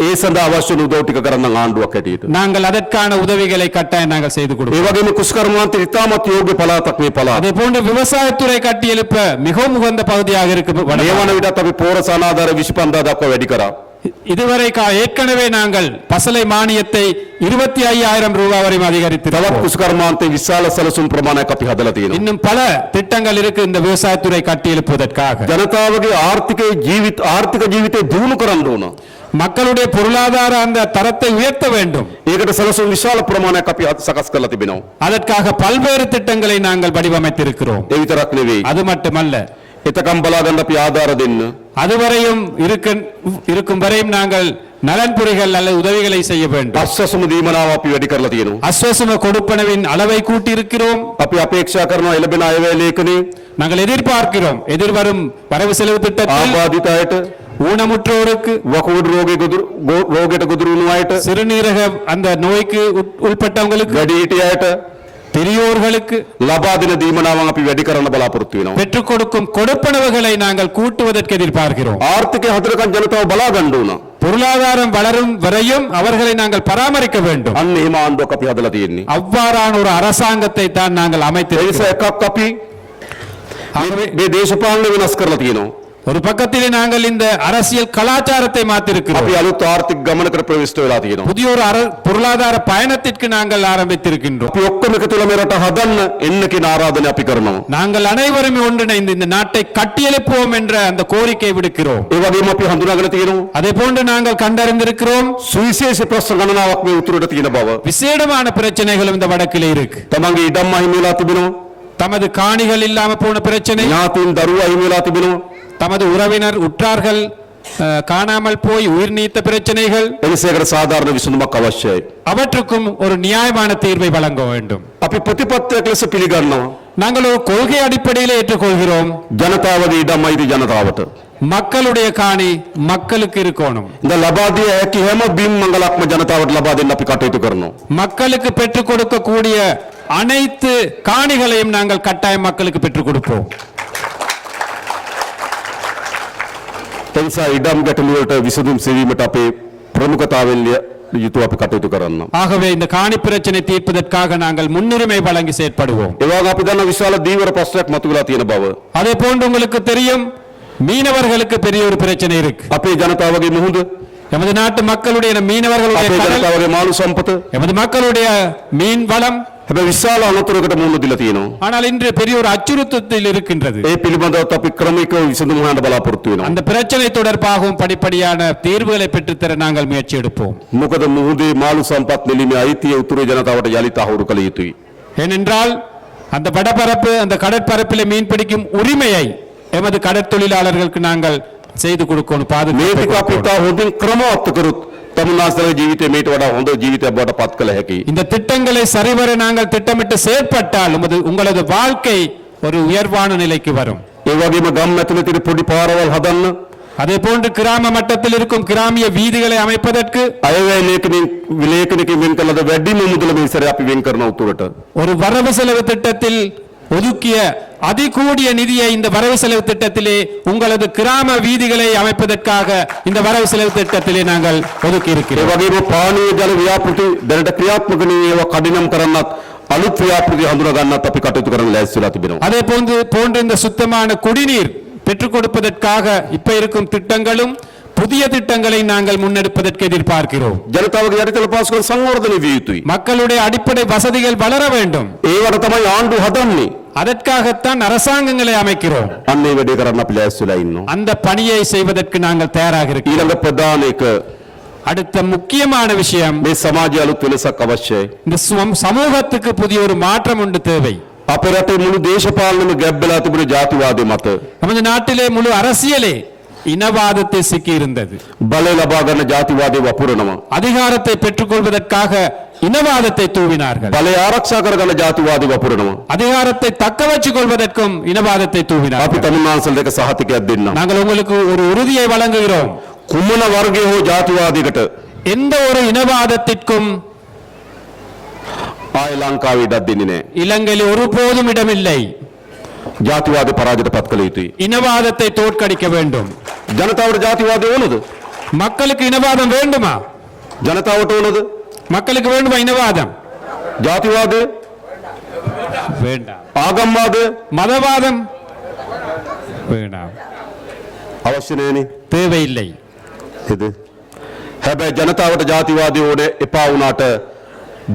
ඒ සඳහා අවශ්‍ය උදව් ටික කරන්න ආණ්ඩුවක් හැටියට. நாங்கள் அதற்கான உதவிகளை கட்டாயம் நாங்கள் செய்து ඒ கொடுப்போம். වගේම කුෂ්කර්මාන්ත ඉතාමත් යෝග්‍ය පළාතක් මේ පළාත. அதே போன்று விவசாயத்துறை கட்டியெழுப்ப மிகவும் உகந்த பகுதியாக இருக்கு. මේ වන විටත් අපි පෝර සානාධාර 25,000 දක්වා වැඩි කරා. இதுவரை ஏற்கனவே நாங்கள் பசலை மானியத்தை 25,000 ரூபாய் வரை තවත් அதிகரித்திருக்கிறோம். කුෂ්කර්මාන්තේ විශාල සැලසුම් ප්‍රමාණයක් අපි හදලා තියෙනවා. இன்னும் பல திட்டங்கள் இருக்கு இந்த விவசாயத்துறை கட்டியெழுப்புவதற்காக. ජනතාවගේ ආර්ථික ජීවිතේ දියුණු කරන්න ඕන. மக்களுடைய பொருளாதார அந்த தரத்தை உயர்த்த வேண்டும். ඒකට සැලසුම් විශාල ප්‍රමාණයක් අපි සකස් කරලා තිබෙනවා. அதற்காக பல்வேறு திட்டங்களை நாங்கள் வடிவமைத்திருக்கிறோம். ඒ විතරක් නෙවෙයි. அது மட்டுமல்ல, එතකම් බලා ගන්න අපි ආධාර දෙන්න. அதுவரையும் இருக்கும் வரையும் நாங்கள் நலன்புரிகள் அல்லது உதவிகளை செய்ய வேண்டும். අස්වසුම දීමනාව අපි වැඩි කරලා තියෙනවා. அஸ்வசம கொடுப்பனவின் அளவை கூட்டி இருக்கிறோம். අපි අපේක්ෂා කරනවා එළබෙන අයවැය ලේඛනේ நாங்கள் எதிர்பார்க்கிறோம் எதிர்வரும் வரவு செலவு திட்டத்தில் ආබාධිත අයට, ஊனமுற்றோருக்கு, වකුගඩු රෝගයට ගොදුරු වුණු අයට, சிறுநீரக அந்த நோய்க்கு உட்பட்டவங்களுக்கு, වැඩිහිටිය අයට பெரியோர்களுக்கு ලබා දෙන දීමනාවන් අපි වැඩි කරන්න බලාපොරොත්තු වෙනවා. பெற்றுக் கொடுக்கும் கொடுப்பனவுகளை நாங்கள் கூட்டுவதற்கு எதிர்பார்க்கிறோம். ආර්ථිකය හදරකන් ජනතාව බලා ගන්න ඕන. பொருளாதாரம் வளரும் வரையும் அவர்களை நாங்கள் பராமரிக்க வேண்டும். අන්න එහෙම ආණ්ඩුවක් අපි හදලා තියෙන්නේ. அவ்வாறான ஒரு அரசாங்கத்தை தான் நாங்கள் ඒ නිසා அமைத்திருக்கிறோம். එකක් අපි මේ දේශපාලන වෙනස් කරලා තියෙනවා. ஒரு பக்கத்திலே நாங்கள் இந்த அரசியல் கலாச்சாரத்தை மாற்றிருக்கிறோம். අපි අලුත් ආර්ථික ගමනකට ප්‍රවිෂ්ඨ වෙලා තියෙනවා. புதிய ஒரு பொருளாதார பயணத்திற்கு நாங்கள் ஆரம்பித்திருக்கின்றோம். අපි ඔක්කොම එකතු වෙලා මේ රට හදන්න එන්න කියන ආරාධනය අපි කරනවා. நாங்கள் அனைவரும் ஒன்றிணைந்து இந்த நாட்டை கட்டியெழுப்புவோம் என்ற அந்த கோரிக்கை விடுக்கிறோம். ඒ වගේම අපි හඳුනාගෙන තියෙනවා அதே போன்று நாங்கள் கண்டறிந்திருக்கிறோம் සුවිශේෂ ප්‍රශ්න ගණනාවක් මේ උතුරට තියෙන බව. விசேடமான பிரச்சனைகளும் இந்த வடக்கிலே இருக்கு. තමන්ගේ ඉඩම් අහිමි වෙලා තිබෙනවා. தமது காணிகள் இல்லாம போன பிரச்சனை, ඥාතීන් දරුවෝ අහිමි වෙලා තිබෙනවා. தமது உறவினர் உற்றார்கள் காணாமல் போய் உயிர் நீத்த பிரச்சனைகள், එනිසේකට සාධාරණ විසඳුමක් අවශ්‍යයි. அவற்றுக்கும் ஒரு நியாயமான தீர்வை வழங்க வேண்டும். අපි ප්‍රතිපත්තියක් ලෙස පිළිගන්නවා நாங்கள் ஒரு கொள்கை அடிப்படையில் ஏற்றுக்கொள்கிறோம். ජනතාවගේ ඉඩම් අයිති ජනතාවට. மக்களுடைய காணி மக்களுக்கு இருக்கணும். இந்த ලබා දිය හැකි හැම බිම් මංගලක්ම ජනතාවට ලබා දෙන්න අපි කටයුතු කරනවා. மக்களுக்கு பெற்றுக் கொடுக்கக்கூடிய அனைத்து காணிகளையும் நாங்கள் கட்டாயம் மக்களுக்கு பெற்றுக் கொடுப்போம். එනිසා ඉඩම් ගැටලු වලට විසඳුම් සෙවීමට අපේ ප්‍රමුඛතාවයෙන් යුතුව අපි කටයුතු කරන්න. ஆகவே இந்த காணி பிரச்சனை தீர்ப்பதற்காக நாங்கள் முன்னுரிமை வழங்கி செயற்படுவோம். ඒ වගේම අපි දන්න විශාල දීවර ප්‍රශ්නයක් මතුවලා තියෙන බව. அதே போன்று உங்களுக்கு தெரியும் மீனவர்களுக்கு பெரிய ஒரு பிரச்சனை இருக்கு. අපේ ජනතාවගේ මුහුද, எமது நாட்டு மக்களுடைய மீனவர்களுடைய අපේ கடல், ජනතාවගේ මාළු සම්පත எமது மக்களுடைய மீன் வளம், හැබැයි විශාල අනතුරකට මුහුණ දීලා තියෙනවා. ஆனால் இன்று பெரிய ஒரு அச்சுறுத்தத்தில் இருக்கின்றது. ඒ පිළිබඳව අපි ක්‍රමිකව විසඳුම් හොයන්න බලාපොරොත්තු වෙනවා. அந்த பிரச்சனை தொடர்பாகவும் படிப்படியான தீர்வுகளை பெற்றுத்தர நாங்கள் முயற்சி எடுப்போம். මොකද මුහුදේ මාළු සම්පත් නෙලිමේ අයිතිය උතුරු ජනතාවට යලිත අහුරු කළ යුතුයි. ஏனென்றால் அந்த வடபரப்பு அந்த கடற்பரப்பிலே மீன் பிடிக்கும் உரிமையை எமது கடற்தொழிலாளர்களுக்கு நாங்கள் செய்து கொடுக்கணும். මේ ටික අපි තා හොඳින් ක්‍රමවත් කරොත් තමුන්නාසලගේ ජීවිතේ මේට වඩා හොඳ ජීවිතයක් බවට පත් කළ හැකියි. இந்த திட்டங்களை சரிவர நாங்கள் திட்டமிட்டு செயற்பட்டால் உங்களது வாழ்க்கை ஒரு உயர்வான நிலைக்கு வரும். ඒ වගේම ගම් ඇතුලේ තියෙන පොඩි පාරවල් හදන්න, அதே போன்று கிராம மட்டத்தில் இருக்கும் கிராமிய வீதிகளை அமைப்பதற்கு අයවැය ලේඛනකින් වෙන් කළද වැඩිම මුදල මේ සැරේ අපි වෙන් කරන උතුරට. ஒரு வரவு செலவு திட்டத்தில் ஒதுக்கிய அதிகூடிய நிதியை இந்த வரவு செலவு திட்டத்திலே உங்களது கிராம வீதிகளை அமைப்பதற்காக இந்த வரவு செலவு திட்டத்திலே நாங்கள் ஒதுக்கி ඒ இருக்கிறோம். වගේම පානීය ජල ව්‍යාපෘති දැනට ක්‍රියාත්මක නේ ඒවා කඩිනම් කරන්නත් අලුත් ව්‍යාපෘති හඳුනා ගන්නත් අපි කටයුතු කරන්න ලෑස්ති වෙලා තිබෙනවා. அதே போன்று இந்த சுத்தமான குடிநீர் பெற்றுக் கொடுப்பதற்காக இப்ப இருக்கும் திட்டங்களும் புதிய திட்டங்களை நாங்கள் முன்னெடுப்பதற்கு எதிர்பார்க்கிறோம். ජනතාවගේ යටිතල පහසුකම් සංවර්ධනය විය යුතුයි. மக்களுடைய அடிப்படை வசதிகள் வளர வேண்டும். ඒවට තමයි ආණ්ඩුව හදන්නේ. அதற்காகத்தான் அரசாங்கங்களை அமைக்கிறோம். අන්න ඒ වැඩේ කරන්න අපි ලෑස්තිලා ඉන්නවා. அந்த பணியை செய்வதற்கு நாங்கள் தயாராக இருக்கிறோம். ඊළඟ ප්‍රධාන එක அடுத்த முக்கியமான விஷயம், මේ සමාජය අලුත් වෙනසක් අවශ්‍යයි. இந்த சமூகத்துக்கு புதிய ஒரு மாற்றம் ஒன்று தேவை. අපේ රටේ මුළු දේශපාලනම ගැබ්බලා තිබුණේ ජාතිවාදය මත. நமது நாட்டிலே முழு அரசியலே இனவாதத்தை சிக்கி இருந்தது. බලය ලබා ගන්න ජාතිවාදය වපුරනවා. அதிகாரத்தை பெற்றுக்கொள்வதற்காக இனவாதத்தை தூவினார்கள். බලය ආරක්ෂා කරගන්න ජාතිවාදය වපුරනවා. அதிகாரத்தை தக்க வச்சுக் கொள்வதற்கும் இனவாதத்தை අපි தூவினார்கள். තමුන්නාන්සල් දෙක සහතිකයක් දෙන්නම්. நாங்கள் உங்களுக்கு ஒரு உறுதியை வழங்குகிறோம். කුමන වර්ගයේ හෝ ජාතිවාදයකට எந்த ஒரு இனவாதத்திற்கும் ආය ලංකාවේ ඉඩක් දෙන්නේ නැහැ. இலங்கையில் ஒருபோதும் இடமில்லை. ජාතිවාදේ පරාජයට පත් කළ යුතුයි. இனவாதத்தை தோற்கடிக்க வேண்டும். ජනතාවට ජාතිවාදය ඕනද? மக்களுக்கு இனவாதம் வேண்டுமா? ජනතාවට ඕනද? மக்களுக்கு வேண்டுமா இனவாதம்? ජාතිවාදය, வேண்டாம். ආගම්වාදය மதவாதம் வேண்டாம். අවශ්‍ය නැහැනේ. தேவையில்லை. නේද? හැබැයි ජනතාවට ජාතිවාදය ඕනේ එපා වුණාට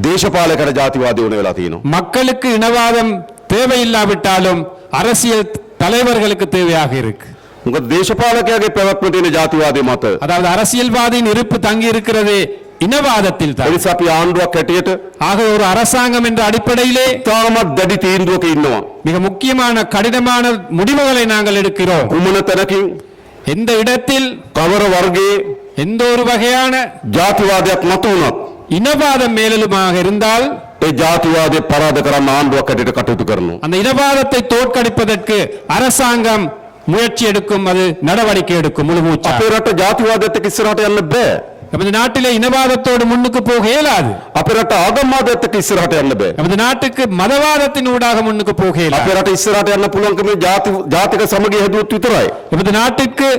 දේශපාලකයට ජාතිවාදය ඕනේ වෙලා තියෙනවා. மக்களுக்கு இனவாதம் தேவையில்லாவிட்டாலும் அரசியல் தலைவர்களுக்கு தேவையாக இருக்கு. මොකද දේශපාලකයාගේ පැවැත්ම තියෙන ජාතිවාදය මත. அதாவது அரசியல்வாதியின் இருப்பு தங்கி இருக்கிறது இனவாதத்தில் ඒ தான். නිසා අපි ආණ්ඩුවක් හැටියට ஆக ஒரு அரசாங்கம் என்ற அடிப்படையிலே තාමත් දැඩි තීන්දුවක ඉන්නවා. மிக முக்கியமான கடினமான முடிவுகளை நாங்கள் எடுக்கிறோம். කුමන තැනකින් எந்த இடத்தில் කවර වර්ගයේ எந்த ஒரு வகையான ජාතිවාදයක් නැතු වුණත් இனவாதம் மேலெழுமாக இருந்தால் ඒ ජාතිවාදය පරාද කරන්න ආණ්ඩුවක් හැටියට කටයුතු කරනවා. அந்த இனவாதத்தை தோற்கடிப்பதற்கு அரசாங்கம் முயற்சி எடுக்கும், அது நடவடிக்கை எடுக்கும் முழு மூச்சா. අපේ රට ජාතිවාදයට එක්ක ඉස්සරහට යන්න බෑ. நமது நாட்டிலே இனவாதத்தோடு முன்னுக்கு போக இயலாது. අපේ රට ආගම්වාදයට එක්ක ඉස්සරහට යන්න බෑ. நமது நாட்டுக்கு மதவாதத்தின் ஊடாக முன்னுக்கு போக අපේ இயலாது. රට ඉස්සරහට යන්න පුළුවන්කම ජාතික සමගිය හැදුවොත් විතරයි. நமது நாட்டுக்கு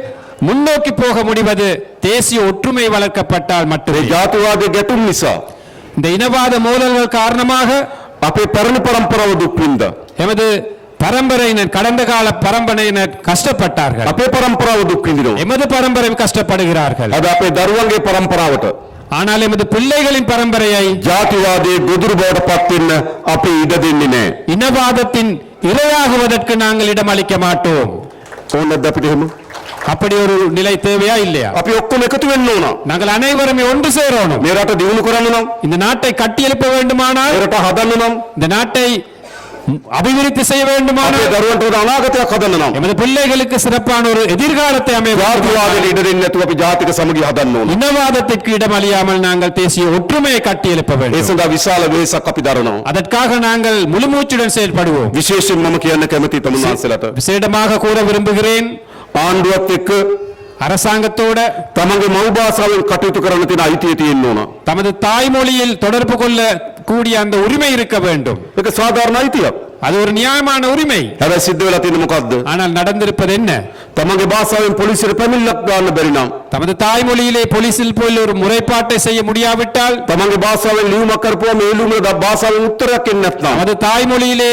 முன்னோக்கி போக முடிவது தேசிய ஒற்றுமை வளர்க்கப்பட்டால் ඒ மட்டுமே. ජාතිවාදයේ ගැටුම් නිසා இந்த இனவாத மோதல்கள் காரணமாக අපේ පැරණි පරම්පරාව දුක් විඳා. எமது பரம்பரையினர், கடந்த கால பரம்பரையினர் கஷ்டப்பட்டார்கள். අපේ පරම්පරාව දුක් විඳිනවා. எமது பரம்பரை கஷ்டப்படுகிறார்கள். අද අපේ දරුවන්ගේ පරම්පරාවට ஆனால் எமது பிள்ளைகளின் பரம்பரையை ජාතිවාදයේ ගොදුරු බවට පත් වෙන්න අපි ඉඩ දෙන්නේ නැහැ. இனவாதத்தின் இரையாகுவதற்கு நாங்கள் இடமளிக்க மாட்டோம். ඕනද අපිට එහෙම? அப்படி ஒரு நிலை தேவையா இல்லையா? අපි ඔක්කොම එකතු වෙන්න ඕන. நாங்கள் அனைவரும் ஒன்று சேரணும். මේ රට දියුණු කරන්න නම්, இந்த நாட்டை கட்டியெழுப்ப வேண்டுமானால், මේ රට හදන්න නම්, இந்த நாட்டை அபிவிருத்தி செய்ய අපේ வேண்டுமானால், දරුවන්ට උදා අනාගතයක් හදන්න නම් எமது பிள்ளைகளுக்கு சிறப்பான ஒரு எதிர்காலத்தை அமைய ජාතිවාදයට வேண்டும். ඉඩ දෙන්නේ නැතුව අපි ජාතික සමගිය හදන්න ඕන. இனவாதத்திற்கு இடமளியாமல் நாங்கள் தேசிய ஒற்றுமையை கட்டியெழுப்ப ඒ வேண்டும். සඳහා විශාල වෙහෙසක් අපි දරනවා. அதற்காக நாங்கள் முழுமூச்சுடன் செயல்படுவோம். විශේෂයෙන් මම කියන්න කැමති තමුන්නාන්සලාට விசேடமாக கூற விரும்புகிறேன், ආණ්ඩුවත් එක්ක அரசாங்கத்தோட තමන්ගේ මව් භාෂාවෙන් කටයුතු කරන්න තියෙන අයිතිය තියෙන්න ඕන. தமது தாய்மொழியில் தொடர்பு கொள்ள கூடிய அந்த உரிமை இருக்க வேண்டும். ඒක සාධාරණ අයිතියක්. அது ஒரு நியாயமான உரிமை. හැබැයි සිද්ධ වෙලා තියෙන්නේ මොකද්ද? ஆனால் நடந்திருப்பது என்ன? තමන්ගේ භාෂාවෙන් පොලිසියට පැමිණිල්ලක් දාන්න බැරි නම්, தமது தாய்மொழியிலே போலீசில் போய் ஒரு முறைப்பாட்டை செய்ய முடியாவிட்டால், තමන්ගේ භාෂාවෙන් ලියුමක් කරපුවම ඒ ලියුමේ භාෂාවෙන් උත්තරයක් එන්නේ නැත්නම්, தமது தாய்மொழியிலே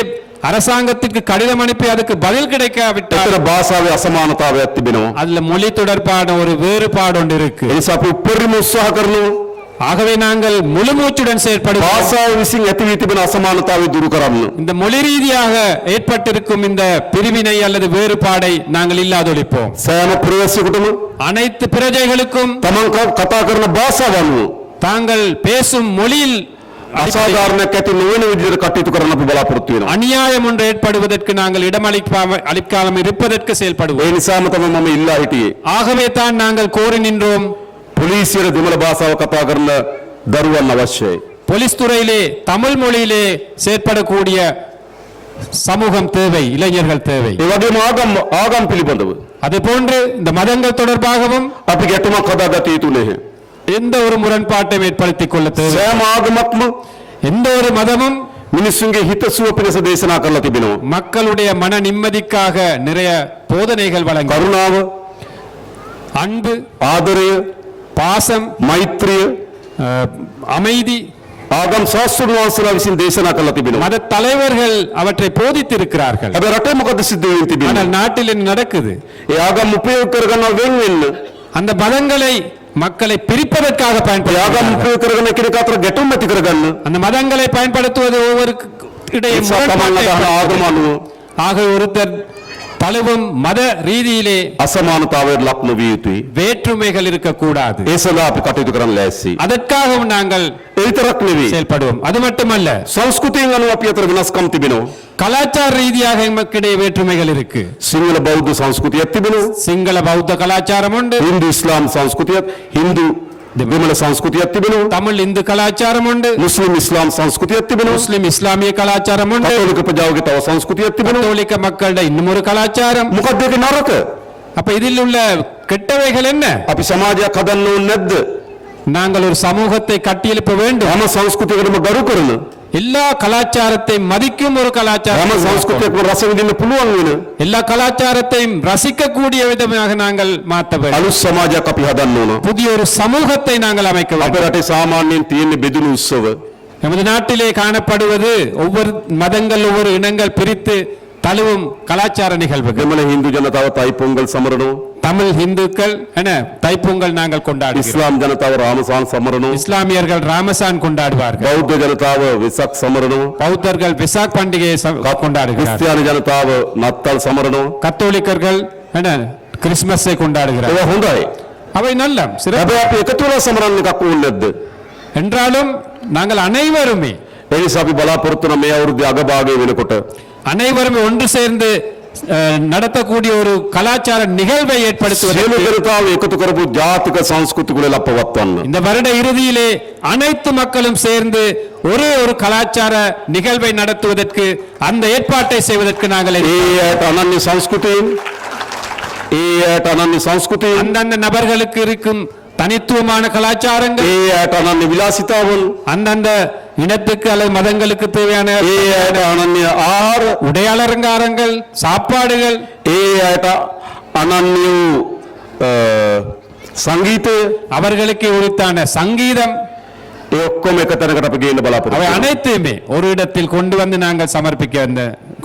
அரசாங்கத்திற்கு கடிதம் அனுப்பி அதுக்கு பதில் கிடைக்காவிட்டால், ඒතර භාෂාවේ අසමානතාවයක් තිබෙනවා. அதுல மொழி தொடர்பான ஒரு வேறுபாடு ஒன்று இருக்கு. ඒ නිසා අපි උපරිම උත්සාහ කරනවා ஆகவே நாங்கள் முழுமூச்சுடன் செயற்படுவோம். භාෂාව විසින් ඇති වී තිබෙන අසමානතාවය දුරු කරන්න. இந்த மொழி ரீதியாக ஏற்பட்டிருக்கும் இந்த பிரிவினை அல்லது வேறுபாடை நாங்கள் இல்லாதொழிப்போம். සෑම ප්‍රවේශයකටම அனைத்து பிரஜைகளுக்கும் තමන් කතා කරන භාෂාව අනුව தாங்கள் பேசும் மொழியில் අසාධාරණයක් ඇති නොවන විදිහට කටයුතු කරන්න අපි බලාපොරොත්තු වෙනවා. அநியாயம் ஒன்று ஏற்படுவதற்கு நாங்கள் இடமளிக்காமல் இருப்பதற்கு ඒ செயல்படுவோம். නිසාම තමයි මම ඉල්ලා හිටියේ. ஆகவே தான் நாங்கள் கோரி நின்றோம், පොලිසියට දෙමළ භාෂාව කතා කරන දරුවන් අවශ්‍යයි. போலீஸ் துறையிலே தமிழ் மொழியிலே செயற்படக்கூடிய சமூகம் தேவை, இளைஞர்கள் தேவை. ඒ වගේම ආගම් පිළිබඳව அது போன்று இந்த மதங்கள் தொடர்பாகவும் අපි ගැටුමක් හදාගත යුතු නැහැ. எந்த ஒரு முரண்பாட்டையும் ஏற்படுத்திக் கொள்ள தேவை. සෑම ආගමක්ම எந்த ஒரு மதமும் මිනිස්සුන්ගේ හිතසුව පිණිස දේශනා කරලා තිබෙනවා. மக்களுடைய மன நிம்மதிக்காக நிறைய போதனைகள் வழங்க, කරුණාව, அன்பு, ආදරය, பாசம், මෛත්‍රිය அமைதி, ආගම් ශාස්ත්‍රඥ වහන්සේලා විසින් දේශනා කරලා තිබෙනවා. மத தலைவர்கள் அவற்றை போதித்திருக்கிறார்கள். හැබැයි රටේ මොකද සිද්ධ වෙන්නේ තිබෙන්නේ? ஆனால் நாட்டில் என்ன நடக்குது? ඒ ආගම් උපයෝග කරගන්නවා වෙන් වෙන්න அந்த மதங்களை மக்களை பிரிப்பதற்காக යාගම් பயன்படுத்த කරගෙන එකිනෙක අතර ගැටුම් ඇති කරගන්න. அந்த மதங்களை பயன்படுத்துவது ஒவ்வொரு இடையே ඒ නිසා තමන් අදහන ආගම අනුව ஆக ஒருத்தர் தழுவும் மத ரீதியிலே අසමානතාවයට ලක් නොවිය යුතුයි. வேற்றுமைகள் இருக்கக்கூடாது. ඒ සඳහා අපි කටයුතු කරන්න ලෑස්ති. அதற்காகவும் நாங்கள் ඒ විතරක් නෙවෙයි. செயல்படுவோம். அது மட்டுமல்ல, සංස්කෘතියෙන් අනුව අපි අතර වෙනස්කම් තිබෙනවා. கலாச்சார ரீதியாக எமக்கிடையே வேற்றுமைகள் இருக்கு. සිංහල බෞද්ධ සංස්කෘතියක් තිබෙනවා. சிங்கள பௌத்த கலாச்சாரம் உண்டு, හින්දු ඉස්ලාම් සංස්කෘතියක්, හින්දු දෙමළ සංස්කෘතියක් තිබෙනවා. தமிழ் இந்து கலாச்சாரம் உண்டு, මුස්ලිම් ඉස්ලාම් සංස්කෘතියක් තිබෙනවා. முஸ்லிம் இஸ்லாமிய கலாச்சாரம் உண்டு, කතෝලික ප්‍රජාවගේ තව සංස්කෘතියක් තිබෙනවා. கத்தோலிக்க மக்களோட இன்னும் ஒரு கலாச்சாரம். මොකක්ද ඒක නරක? அப்ப இதில் உள்ள கெட்டவைகள் என்ன? අපි සමාජයක් හදන්න ඕනේ නැද්ද? நாங்கள் ஒரு சமூகத்தை கட்டியெழுப்ப வேண்டும். හැම සංස්කෘතියකටම ගරු කරන, எல்லா கலாச்சாரத்தை மதிக்கும் ஒரு හැම கலாச்சாரம், සංස්කෘතියකම රස විඳින්න පුළුවන් වෙන எல்லா கலாச்சாரத்தையும் ரசிக்கக்கூடிய விதமாக நாங்கள் மாற்ற வேண்டும். අලුත් සමාජයක් අපි හදන්න ඕන. புதிய ஒரு சமூகத்தை நாங்கள் அமைக்க අපේ வேண்டும். රටේ සාමාන්‍යයෙන් තියෙන බෙදුණු උත්සව நமது நாட்டிலே காணப்படுவது ஒவ்வொரு மதங்கள் ஒவ்வொரு இனங்கள் பிரித்து தழுவும் கலாச்சார நிகழ்வுகள். දෙමළ හින්දු ජනතාව තයි පොංගල් සමරනවා. தமிழ் இந்துக்கள் என தைப்பொங்கல் நாங்கள் கொண்டாடுகிறோம். ඉස්ලාම් ජනතාව රාමසාන් සමරනවා. இஸ்லாமியர்கள் ராமசான் கொண்டாடுவார்கள். බෞද්ධ ජනතාව වෙසක් සමරනවා. பௌத்தர்கள் விசாக் பண்டிகையை கொண்டாடுகிறார்கள். ක්‍රිස්තියානි ජනතාව නත්තල් සමරනවා. கத்தோலிக்கர்கள் என கிறிஸ்துமஸை கொண்டாடுகிறார்கள். ඒක හොඳයි. அவை நல்ல சிறப்பு. හැබැයි අපි එකතු වෙලා සමරන්න එකක් ඕනේ නැද්ද? என்றாலும் நாங்கள் அனைவருமே ඒ නිසා අපි බලාපොරොත්තු වෙන මේ අවුරුද්දේ අගභාගයේ වෙනකොට அனைவருமே ஒன்று சேர்ந்து நடத்தக்கூடிய ஒரு கலாச்சார நிகழ்வை සියලු ஏற்படுத்துவது. ජනතාව එකතු කරපු ජාතික සංස්කෘතික වල පවත්වන්න. இந்த வருட இறுதியிலே அனைத்து மக்களும் சேர்ந்து ஒரே ஒரு கலாச்சார நிகழ்வை நடத்துவதற்கு அந்த ஏற்பாட்டை செய்வதற்கு நாங்கள் ඒ ඇයට අනන්‍ය සංස්කෘතියෙන්, ඒ ඇයට අනන්‍ය සංස්කෘතියෙන්, அந்தந்த நபர்களுக்கு இருக்கும் தனித்துவமான கலாச்சாரங்கள், ඒ ඇයට අනන්‍ය විලාසිතාවල්, அந்தந்த இனத்துக்கு அல்லது மதங்களுக்கு தேவையான ඒ ඇයට අනන්‍ය ආහාර, உடை அலங்காரங்கள், சாப்பாடுகள், ඒ ඇයට අනන්‍ය වූ සංගීතය, அவர்களுக்கு உரித்தான சங்கீதம், ඒ ඔක්කොම එක තැනකට අපි ගේන්න அவை බලාපොරොත්තු වෙනවා. அனைத்துமே ஒரு இடத்தில் கொண்டு வந்து நாங்கள் சமர்ப்பிக்க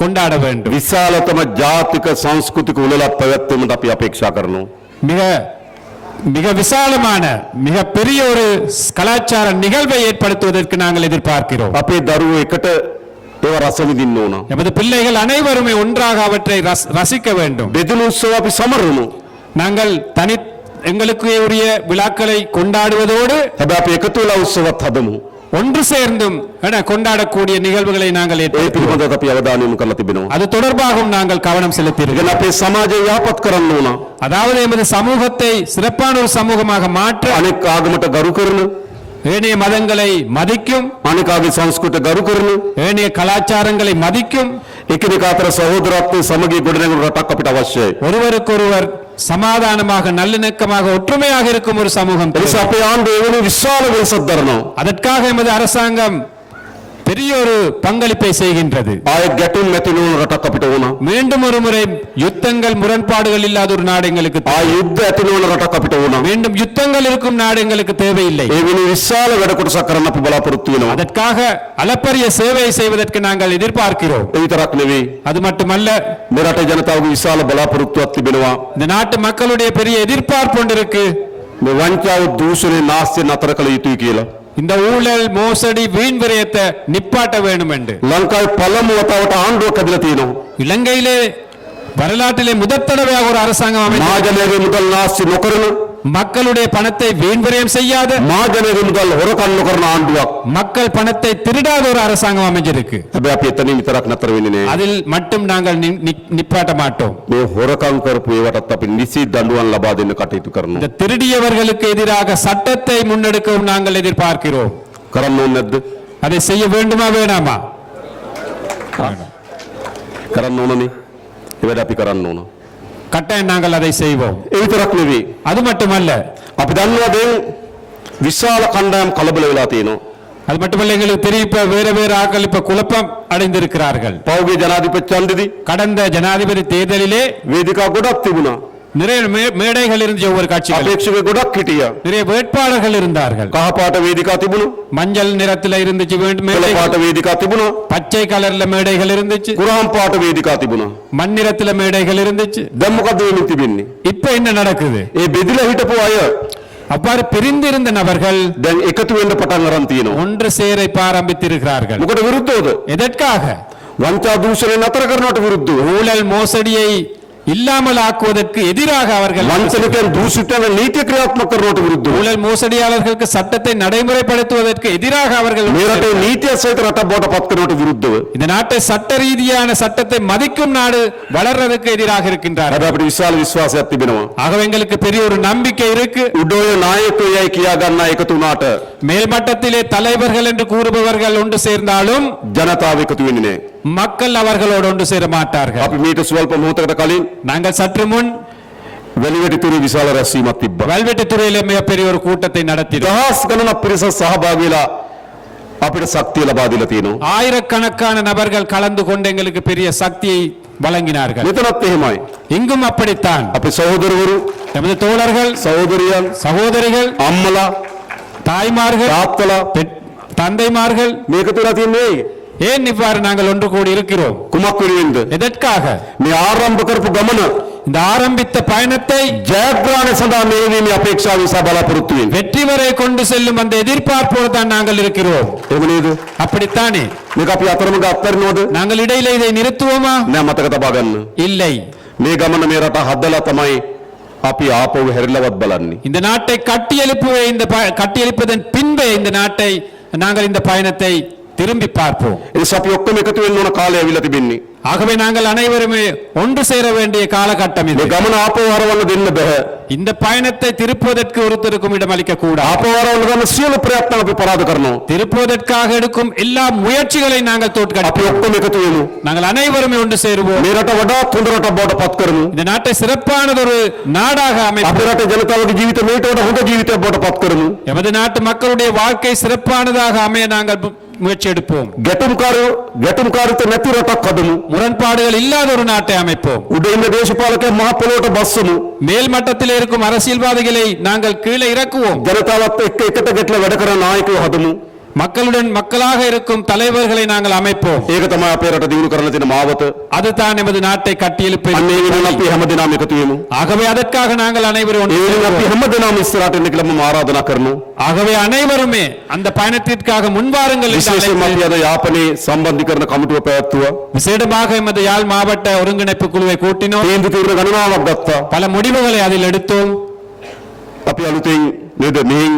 கொண்டாட வேண்டும். විශාලතම ජාතික සංස්කෘතික උළෙලක් පැවැත්වීමට අපි අපේක්ෂා කරනවා. மிக மிக விசாலமான மிக பெரிய ஒரு கலாச்சார நிகழ்வை ஏற்படுத்துவதற்கு நாங்கள் எதிர்பார்க்கிறோம். අපේ දරුවෝ එකට ඒව රස විඳින්න ඕන. நமது பிள்ளைகள் அனைவருமே ஒன்றாக அவற்றை ரசிக்க வேண்டும். බෙදුණු උත්සව අපි සමරමු. நாங்கள் எங்களுக்கு உரிய விழாக்களை கொண்டாடுவதோடு හැබැයි අපි එකතු වෙලා උත්සවත් හදමු. ஒன்று சேர்ந்தும் கொண்டாடக்கூடிய நிகழ்வுகளை நாங்கள் ඒ ஏற்படுத்துவோம். පිළිබඳව අපි අවධානය යොමු කරලා තිබෙනවා. அது தொடர்பாகவும் நாங்கள் கவனம் செலுத்தியிருக்கிறோம். ඉතින් අපේ සමාජය යහපත් කරන්න ඕන. அதாவது எமது சமூகத்தை சிறப்பான ஒரு சமூகமாக மாற்ற අනෙක් ආගමට ගරු කරන, ஏனைய மதங்களை மதிக்கும், අනෙකාගේ සංස්කෘතිය ගරු කරන, ஏனைய கலாச்சாரங்களை மதிக்கும், එකිනෙක අතර සහෝදරත්වයේ සමගිය ගොඩනැගෙන රටක් අපිට අවශ්‍යයි. ஒருவருக்கொருவர் சமாதானமாக நல்லிணக்கமாக ஒற்றுமையாக இருக்கும் ஒரு சமூகம் ඒ தேவை. නිසා අපේ ආණ්ඩුව එවැනි විශාල වෙනසක් දරනවා. அதற்காக எமது அரசாங்கம் பெரிய ஒரு பங்களிப்பை செய்கின்றது. ආයෙ ගැටුම් ඇති නොවන රටක් අපිට ඕන. மீண்டும் ஒரு முறை யுத்தங்கள் முரண்பாடுகள் இல்லாத ஒரு நாடு எங்களுக்கு தேவை. ආයෙ යුද්ධ ඇති නොවන රටක් අපිට ඕන. மீண்டும் யுத்தங்கள் இருக்கும் நாடு எங்களுக்கு தேவையில்லை. ඒ වෙනුවෙන් විශාල වැඩ කොටසක් කරන්න අපි බලාපොරොත්තු වෙනවා. அதற்காக அளப்பரிய சேவையை செய்வதற்கு நாங்கள் எதிர்பார்க்கிறோம். ඒ විතරක් නෙවෙයි. அது மட்டுமல்ல, මේ රටේ ජනතාවගේ විශාල බලාපොරොත්තුවක් තිබෙනවා. இந்த நாட்டு மக்களுடைய பெரிய எதிர்பார்ப்பு ஒன்று இருக்கு. මේ වංචාව දූෂණය නාස්තිය නතර කළ යුතුයි කියලා. இந்த ஊழல் மோசடி வீண் விரயத்தை நிப்பாட்ட வேண்டும் என்று. ලංකාවේ පළමු වතාවට ආණ්ඩුවක් ඇදලා තියෙනවා. இலங்கையிலே வரலாற்றிலே முதற் தடவையாக ஒரு அரசாங்கம் அமைத்து මහජනයාගේ මුදල් නාස්ති නොකරන, மக்களுடைய பணத்தை வீண் விரயம் செய்யாத, මහජනයාගේ මුදල් හොරකම් නොකරන ආණ්ඩුවක්. மக்கள் பணத்தை திருடாத ஒரு அரசாங்கம் அமைஞ்சிருக்கு. හැබැයි අපි එතනින් විතරක් නතර වෙන්නේ නෑ. அதில் மட்டும் நாங்கள் நிப்பாட்ட மாட்டோம். මේ හොරකම් කරපු ඒවටත් අපි නිසි දඬුවම් ලබා දෙන්න කටයුතු කරනවා. இந்த திருடியவர்களுக்கு எதிராக சட்டத்தை முன்னெடுக்கவும் நாங்கள் எதிர்பார்க்கிறோம். කරන්න ඕනේ නැද්ද? அதை செய்ய வேண்டுமா வேணாமா? කරන්න ඕනනේ. ඒ වැඩ අපි කරන්න ඕන. கட்டாயம் நாங்கள் அதை செய்வோம். ඒ විතරක් නෙවෙයි. அது மட்டுமல்ல, අපි දන්නවා දැන් විශාල කණ්ඩායම් කලබල වෙලා තියෙනවා. அது மட்டுமல்ல, எங்களுக்கு தெரியும் இப்ப வேற ஆட்கள் இப்ப குழப்பம் அடைந்திருக்கிறார்கள். පෞගේ ජනාධිපති ඡන්දෙදී கடந்த ஜனாதிபதி தேர்தலிலே වේදිකා ගොඩක් තිබුණා. நிறைய மேடைகள் இருந்துச்சு ஒவ்வொரு கட்சிகள் අපේක්ෂක ගොඩක් හිටියා. நிறைய வேட்பாளர்கள் இருந்தார்கள் කහ පාට වේදිකා තිබුණා. மஞ்சள் நிறத்துல இருந்துச்சு කොළ மேடைகள் පාට වේදිකා තිබුණා. பச்சை கலர்ல மேடைகள் இருந்துச்சு කුරහන් පාට වේදිකා තිබුණා. மண்ணிறத்துல மேடைகள் இருந்துச்சு දැන් මොකද වෙන්නේ තිබෙන්නේ? இப்ப என்ன நடக்குது ඒ බෙදිලා හිටපු අය அவ்வாறு பிரிந்திருந்த நபர்கள் දැන් එකතු වෙන්න පටන් අරන් තියෙනවා. ஒன்று சேர இப்ப ஆரம்பித்திருக்கிறார்கள் මොකට විරුද්ධවද? எதற்காக වංචා දූෂණය නතර කරනවට විරුද්ධව. ஊழல் மோசடியை இல்லாமல் ஆக்குவதற்கு எதிராக அவர்கள் වංචනිකයන් දූෂිතව නීති ක්‍රියාත්මක කරනවට විරුද්ධව. ஊழல் மோசடியாளர்களுக்கு சட்டத்தை நடைமுறைப்படுத்துவதற்கு எதிராக அவர்கள் මේ රටේ නීතිය සහිත රටක් බවට පත් කරනවට විරුද්ධව. இந்த நாட்டை சட்ட ரீதியான சட்டத்தை மதிக்கும் நாடு வளர்றதுக்கு எதிராக இருக்கின்றார்கள் අද අපිට විශාල විශ්වාසයක් තිබෙනවා. ஆகவே எங்களுக்கு பெரிய ஒரு நம்பிக்கை இருக்கு උඩෝය නායකයයි කියා ගන්න එකතු වුණාට மேல்மட்டத்திலே தலைவர்கள் என்று கூறுபவர்கள் ஒன்று சேர்ந்தாலும் ජනතාව එකතු වෙන්නේ නැහැ. மக்கள் அவர்களோடு ஒன்று சேர மாட்டார்கள் අපි මීට සුවල්ප මොහොතකට කලින් நாங்கள் சற்று முன் වැලිවැටිතුරු විශාල රැස්වීමක් තිබ්බා. வல்வெட்டித்துறையிலே மிகப்பெரிய ஒரு கூட்டத்தை நடத்தினோம் දහස් ගණනක් පිරිස සහභාගී වෙලා අපිට ශක්තිය ලබා දීලා තියෙනවා. ஆயிரக்கணக்கான நபர்கள் கலந்து கொண்டு எங்களுக்கு பெரிய சக்தியை வழங்கினார்கள் මෙතනත් එහෙමයි. இங்கும் அப்படித்தான் අපේ සහෝදරවරු, எமது தோழர்கள் සහෝදරියන්, சகோதரிகள் අම්මලා, தாய்மார்கள் තාත්තලා தந்தைமார்கள் මේක තුලා තියන්නේ ඇයි? ஏன் இவ்வாறு நாங்கள் ஒன்று கூடி இருக்கிறோம் කුමක් වෙනුවෙන්ද? எதற்காக මේ ආරම්භ කරපු ගමන இந்த ஆரம்பித்த பயணத்தை ජයග්‍රහණය සඳහා මේ වීමේ අපේක්ෂාව නිසා බලාපොරොත්තු වෙන්නේ. வெற்றி வரை கொண்டு செல்லும் அந்த எதிர்பார்ப்போடு தான் நாங்கள் இருக்கிறோம் එහෙම නේද? அப்படித்தானே මේක අපි අතරමඟ අත්හරිනවද? நாங்கள் இடையில இதை நிறுத்துவோமா නෑ, මතක තබා ගන්න. இல்லை මේ ගමන මේ රට හදලා තමයි අපි ආපහු හැරිලවත් බලන්නේ. இந்த நாட்டை கட்டியெழுப்பதன் பின்பே இந்த நாட்டை நாங்கள் இந்த பயணத்தை திரும்பி பார்ப்போம் ඒ නිසා අපි ඔක්කොම එකතු වෙන්න ඕන කාලය ඇවිල්ලා තිබෙන්නේ. ஆகவே நாங்கள் அனைவருமே ஒன்று சேர வேண்டிய காலகட்டம் இது මේ ගමන ආපහු හරවන්න දෙන්න බෑ. இந்த பயணத்தை திருப்புவதற்கு ஒருத்தருக்கும் இடமளிக்க கூடாது ආපහු හරවන්න ගන්න සියලු ප්‍රයත්න අපි පරාද කරනවා. திருப்புவதற்காக எடுக்கும் எல்லா முயற்சிகளை நாங்கள் අපි தோற்கடிப்போம் ඔක්කොම එකතු වෙමු. நாங்கள் அனைவருமே ஒன்று சேருவோம் මේ රට වඩාත් හොඳ රටක් බවට පත් කරමු. இந்த நாட்டை சிறப்பானதொரு நாடாக අපේ அமைப்போம் රටේ ජනතාවගේ ජීවිත මේට වඩා හොඳ ජීවිතයක් බවට පත් කරමු. எமது நாட்டு மக்களுடைய வாழ்க்கை சிறப்பானதாக அமைய நாங்கள் முயற்சி எடுப்போம் ගැටුම්කාරීත්ව නැති රටක් හදමු. முரண்பாடுகள் இல்லாத ஒரு நாட்டை அமைப்போம் උඩ ඉන්න දේශපාලකයන් මහ පොළොවට බස්සමු. மேல் மட்டத்தில் இருக்கும் அரசியல்வாதிகளை நாங்கள் கீழே இறக்குவோம் ජනතාවත් එක්ක එකට ගැටලා වැඩ කරන නායකයෝ හදමු. மக்களுடன் மக்களாக இருக்கும் தலைவர்களை நாங்கள் அமைப்போம் ඒක තමයි අපේ රට දියුණු කරන්න තියෙන මාවත. அதுதான் எமது நாட்டை கட்டியெழுப்ப අන්න ඒ වෙනුවෙන් අපි හැමදෙනාම එකතු වෙමු. ஆகவே அதற்காக நாங்கள் அனைவரும் ඒ ஒன்று වෙනුවෙන් අපි சேருவோம். හැමදෙනාම ඉස්සරහට එන්න කියලා මම ආරාධනා කරනවා. ஆகவே அனைவருமே அந்த பயணத்திற்காக முன்வாருங்கள் என்று විශේෂයෙන්ම අපි அழைத்து, අද යාපනයේ සම්බන්ධීකරණ කමිටුව පැවැත්තුවා. விசேடமாக எமது யாழ் மாவட்ட ஒருங்கிணைப்பு குழுவை கூட்டினோம் තීන්දුව తీරන ගණනාවක් ගත්තා. பல முடிவுகளை அதில் எடுத்தோம் අපි අලුතෙන් නේද මෙහින්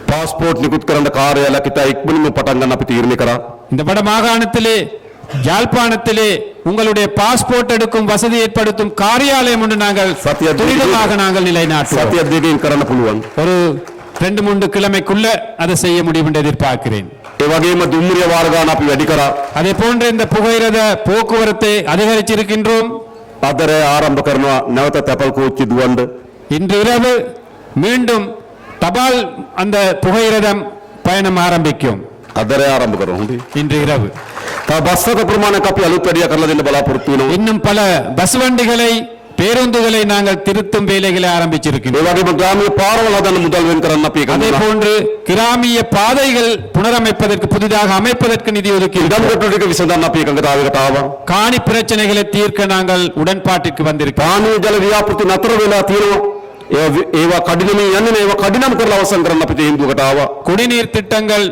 පාස්පෝර්ට් නිකුත් කරන්න කාර්යාලයක් ඉතා ඉක්මනින්ම පටන් ගන්න අපි තීරණය කරා. இந்த வட மாகாணத்திலே யாழ்ப்பாணத்திலே உங்களுடைய பாஸ்போர்ட் எடுக்கும் வசதி ஏற்படுத்தும் காரியாலயம் ஒன்று நாங்கள் சத்தியம் துரிதமாக நாங்கள் நிலைநாட்டுவோம் සතියක් දෙකකින් කරන්න පුළුවන්. ஒரு 2-3 கிழமைக்குள்ள அதை செய்ய முடியும் என்று எதிர்பார்க்கிறேன் ඒ වගේම දුම්රිය වාර ගන්න අපි වැඩි කරා. அதே போன்ற இந்த புகையிரத போக்குவரத்தை அதிகரிச்சிருக்கின்றோம் අදරේ ආරම්භ කරනවා නැවත තැපල් කෝච්චි දුවන්න. இன்று இரவு மீண்டும் தபால் அந்த புகையிரதம் பயணம் ஆரம்பிக்கும் අදරේ ආරම්භ කරනවා. හොඳයි. இன்று இரவு තව බස්සක ප්‍රමාණයක් අපි අලුත් වැඩියා කරලා දෙන්න බලාපොරොත්තු වෙනවා. இன்னும் பல பஸ் வண்டிகளை பேருந்துகளை நாங்கள் திருத்தும் வேலைகளை ඒ ஆரம்பிச்சிருக்கின்றோம் වගේම ග්‍රාමීය පාරවල් හදන්න මුදල් වෙන් කරන්න අපි அதே එකතු போன்று கிராமிய பாதைகள் புனரமைப்பதற்கு புதிதாக அமைப்பதற்கு நிதி ஒதுக்கி ඉඩම් කොටු ටික විසඳන්න අපි එකඟතාවයකට ආවා. காணி பிரச்சனைகளை தீர்க்க நாங்கள் உடன்பாட்டிற்கு வந்திருக்கிறோம் පානීය ජල ව්‍යාපෘති නතර වෙලා තියෙනවා. ඒවා කඩිනමින් යන්නේ නැහැ. ඒවා කඩිනම් කරලා අවසන් කරන්න අපි තීන්දුවකට ආවා. குடிநீர் திட்டங்கள்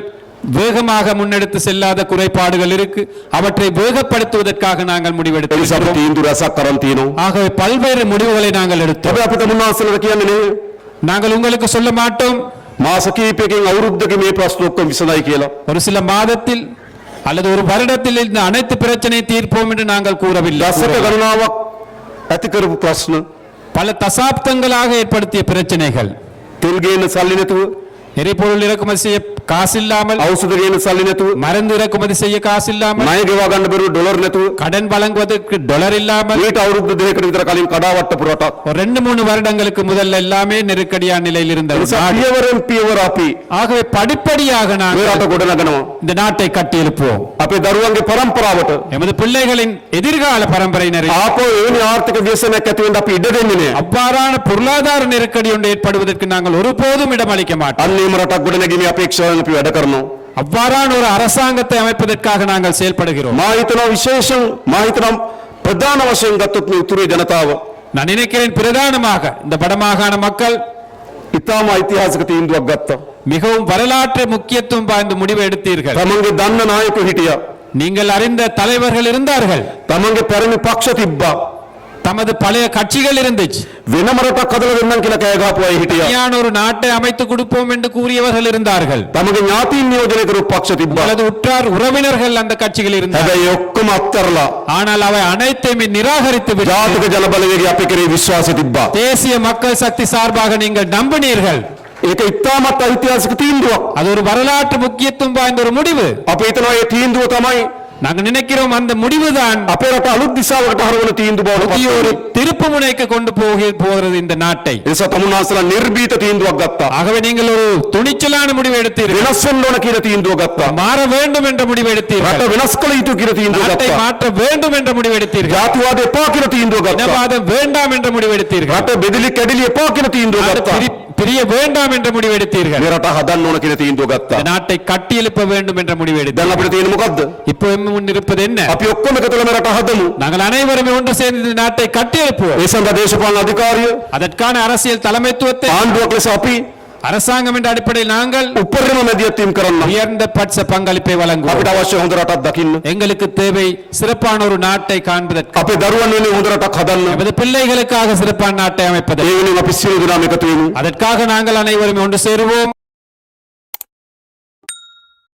வேகமாக முன்னெடுத்து செல்லாத குறைபாடுகள் இருக்கு அவற்றை வேகப்படுத்துவதற்காக நாங்கள் ඒ නිසා අපි முடிவெடுத்திருக்கிறோம் තීන්දුව රැසක් කරන් තියෙනවා. ஆகவே பல்வேறு முடிவுகளை நாங்கள் எடுத்தோம் හැබැයි අපිට මුන්වහන්සේලා කියන්නේ නෙවෙයි. நாங்கள் உங்களுக்கு சொல்ல மாட்டோம் මාස කිහිපයකින් අවුරුද්දක මේ ප්‍රශ්න ඔක්කොම විසඳයි කියලා. ஒரு சில மாதத்தில் அல்லது ஒரு வருடத்தில் இந்த அனைத்து பிரச்சனையை தீர்ப்போம் என்று நாங்கள் கூறவில்லை දශක ගණනාවක් ඇති කරපු ප්‍රශ්න, பல தசாப்தங்களாக ஏற்படுத்திய பிரச்சனைகள் තෙල් ගේන්න සල්ලි නැතුව, எரிபொருள் இறக்குமதி செய்ய காசு இல்லாமல், ඖෂධ ගේන සල්ලි නැතුව, மருந்து இறக்குமதி செய்ய காசு இல்லாமல், ණය ගෙවා ගන්න බැරුව ඩොලර් නැතුව, கடன் வழங்குவதற்கு டாலர் இல்லாமல், ඊට අවුරුදු දෙකකට විතර කලින් කඩාවට්ටපු රටක්. ஒரு 2-3 வருடங்களுக்கு முதல்ல எல்லாமே நெருக்கடியான நிலையில் இருந்த ஒரு නිසා நாடு. පියවරෙන් පියවර අපි ஆகவே படிப்படியாக මේ நாங்கள் රට ගොඩනගනවා. இந்த நாட்டை கட்டி எழுப்புவோம். අපේ දරුවන්ගේ පරම්පරාවට எமது பிள்ளைகளின் எதிர்கால பரம்பரையினரை ආපහු එවැනි ආර්ථික ව්‍යසනයක් ඇති වෙන්න අපි ඉඩ දෙන්නේ නෑ. அவ்வாறான பொருளாதார நெருக்கடி ஒன்று ஏற்படுவதற்கு நாங்கள் ஒருபோதும் இடமளிக்க மாட்டோம். අන්නේම රටක් ගොඩනැගීමේ අපේක්ෂාවෙන් අපි වැඩ කරනවා. அவ்வாறான ஒரு அரசாங்கத்தை அமைப்பதற்காக நாங்கள் செயல்படுகிறோம். මා හිතනවා විශේෂයෙන් මා හිතනවා ප්‍රධාන වශයෙන් ගත්තොත් මේ උතුරේ ජනතාව நான் நினைக்கிறேன் பிரதானமாக இந்த வடமாகாண மக்கள் ඉතාම ඓතිහාසික තීන්දුවක් ගත්තා. மிகவும் வரலாற்று முக்கியத்துவம் வாய்ந்த முடிவை எடுத்தீர்கள். තමන්ගේ දන්න නායකයෝ හිටියා. நீங்கள் அறிந்த தலைவர்கள் இருந்தார்கள், තමන්ගේ පැරණි පක්ෂ තිබ්බා. தமது பழைய கட்சிகள் இருந்துச்சு, වෙනම රටක් හදලා දෙන්නම් කියලා කෑ ගහපු අය හිටියා. தனியான ஒரு நாட்டை அமைத்து கொடுப்போம் என்று கூறியவர்கள் இருந்தார்கள். තමන්ගේ ඥාතීන් නියෝජනය කරපු පක්ෂ තිබ්බා. அல்லது உற்றார் உறவினர்கள் அந்த கட்சிகள் இருந்தார்கள். හැබැයි ඔක්කොම අත්හැරලා ஆனால் அவை அனைத்தையுமே நிராகரித்து விட்டு ජාතික ජන බලවේගය අපි කෙරේ විශ්වාසය තිබ්බා. தேசிய மக்கள் சக்தி சார்பாக நீங்கள் நம்பினீர்கள். ඒක ඉතාමත් ඓතිහාසික තීන්දුවක්. அது ஒரு வரலாற்று முக்கியத்துவம் வாய்ந்த ஒரு முடிவு. අපි හිතනවා මේ තීන්දුව තමයි நாங்கள் நினைக்கிறோம் அந்த முடிவுதான் අපේ රට අලුත් දිශාවකට හරවන තීන්දුව බවට புதிய පත් ஒரு වෙනවා. திருப்பு முனைக்கு கொண்டு போகிறது இந்த நாட்டை. ඒ නිසා තමුන්නාසලා නිර්භීත තීන්දුවක් ගත්තා. ஆகவே நீங்கள் ஒரு துணிச்சலான முடிவு எடுத்தீர்கள். වෙනස් වෙන්න ඕන කියන තීන්දුව ගත්තා. மாற வேண்டும் என்ற முடிவு රට எடுத்தீர்கள். වෙනස් කළ යුතු කියන තීන්දුව நாட்டை ගත්තා. மாற்ற வேண்டும் என்ற முடிவு எடுத்தீர்கள். ජාතිවාද එපා කියන තීන්දුව ගත්තා. இனவாதம் வேண்டாம் என்ற முடிவு எடுத்தீர்கள். රට බෙදලි කැඩලි එපා කියන තීන්දුව நாடு ගත්තා. பிரிய வேண்டாம் என்ற முடிவு எடுத்தீர்கள். මේ රට හදන්න ඕන කියන තීන්දුව ගත්තා. இந்த நாட்டை கட்டி எழுப்ப வேண்டும் என்ற முடிவு දැන් எடுத்தீர்கள். අපිට තියෙන මොකද්ද? இப்போ முன் இருப்பது என்ன? අපි ඔක්කොම එකතුලා මේ රට හදමු. நாங்கள் அனைவருமே ஒன்று சேர்ந்து இந்த நாட்டை கட்டி எழுப்புவோம். ඒ සඳහා දේශපාලන අධිකාරිය அதற்கான அரசியல் தலைமைத்துவத்தை ආණ්ඩුවක් ලෙස අපි அரசாங்கம் என்ற அடிப்படையில் நாங்கள் උපරිම මැදිහත්වීම් කරන්න. உயர்ந்த பட்ச பங்களிப்பை வழங்குவோம். අපිට අවශ්‍ය හොඳ රටක් දකින්න. எங்களுக்கு தேவை சிறப்பான ஒரு நாட்டை காண்பதற்கு, අපේ දරුවන් වෙනුවෙන් හොඳ රටක් හදන්න. நமது பிள்ளைகளுக்காக சிறப்பான நாட்டை ඒ அமைப்பதற்கு. වෙනුවෙන් අපි සියලු දෙනාම එකතු වෙමු. அதற்காக நாங்கள் அனைவரும் ஒன்று சேருவோம்.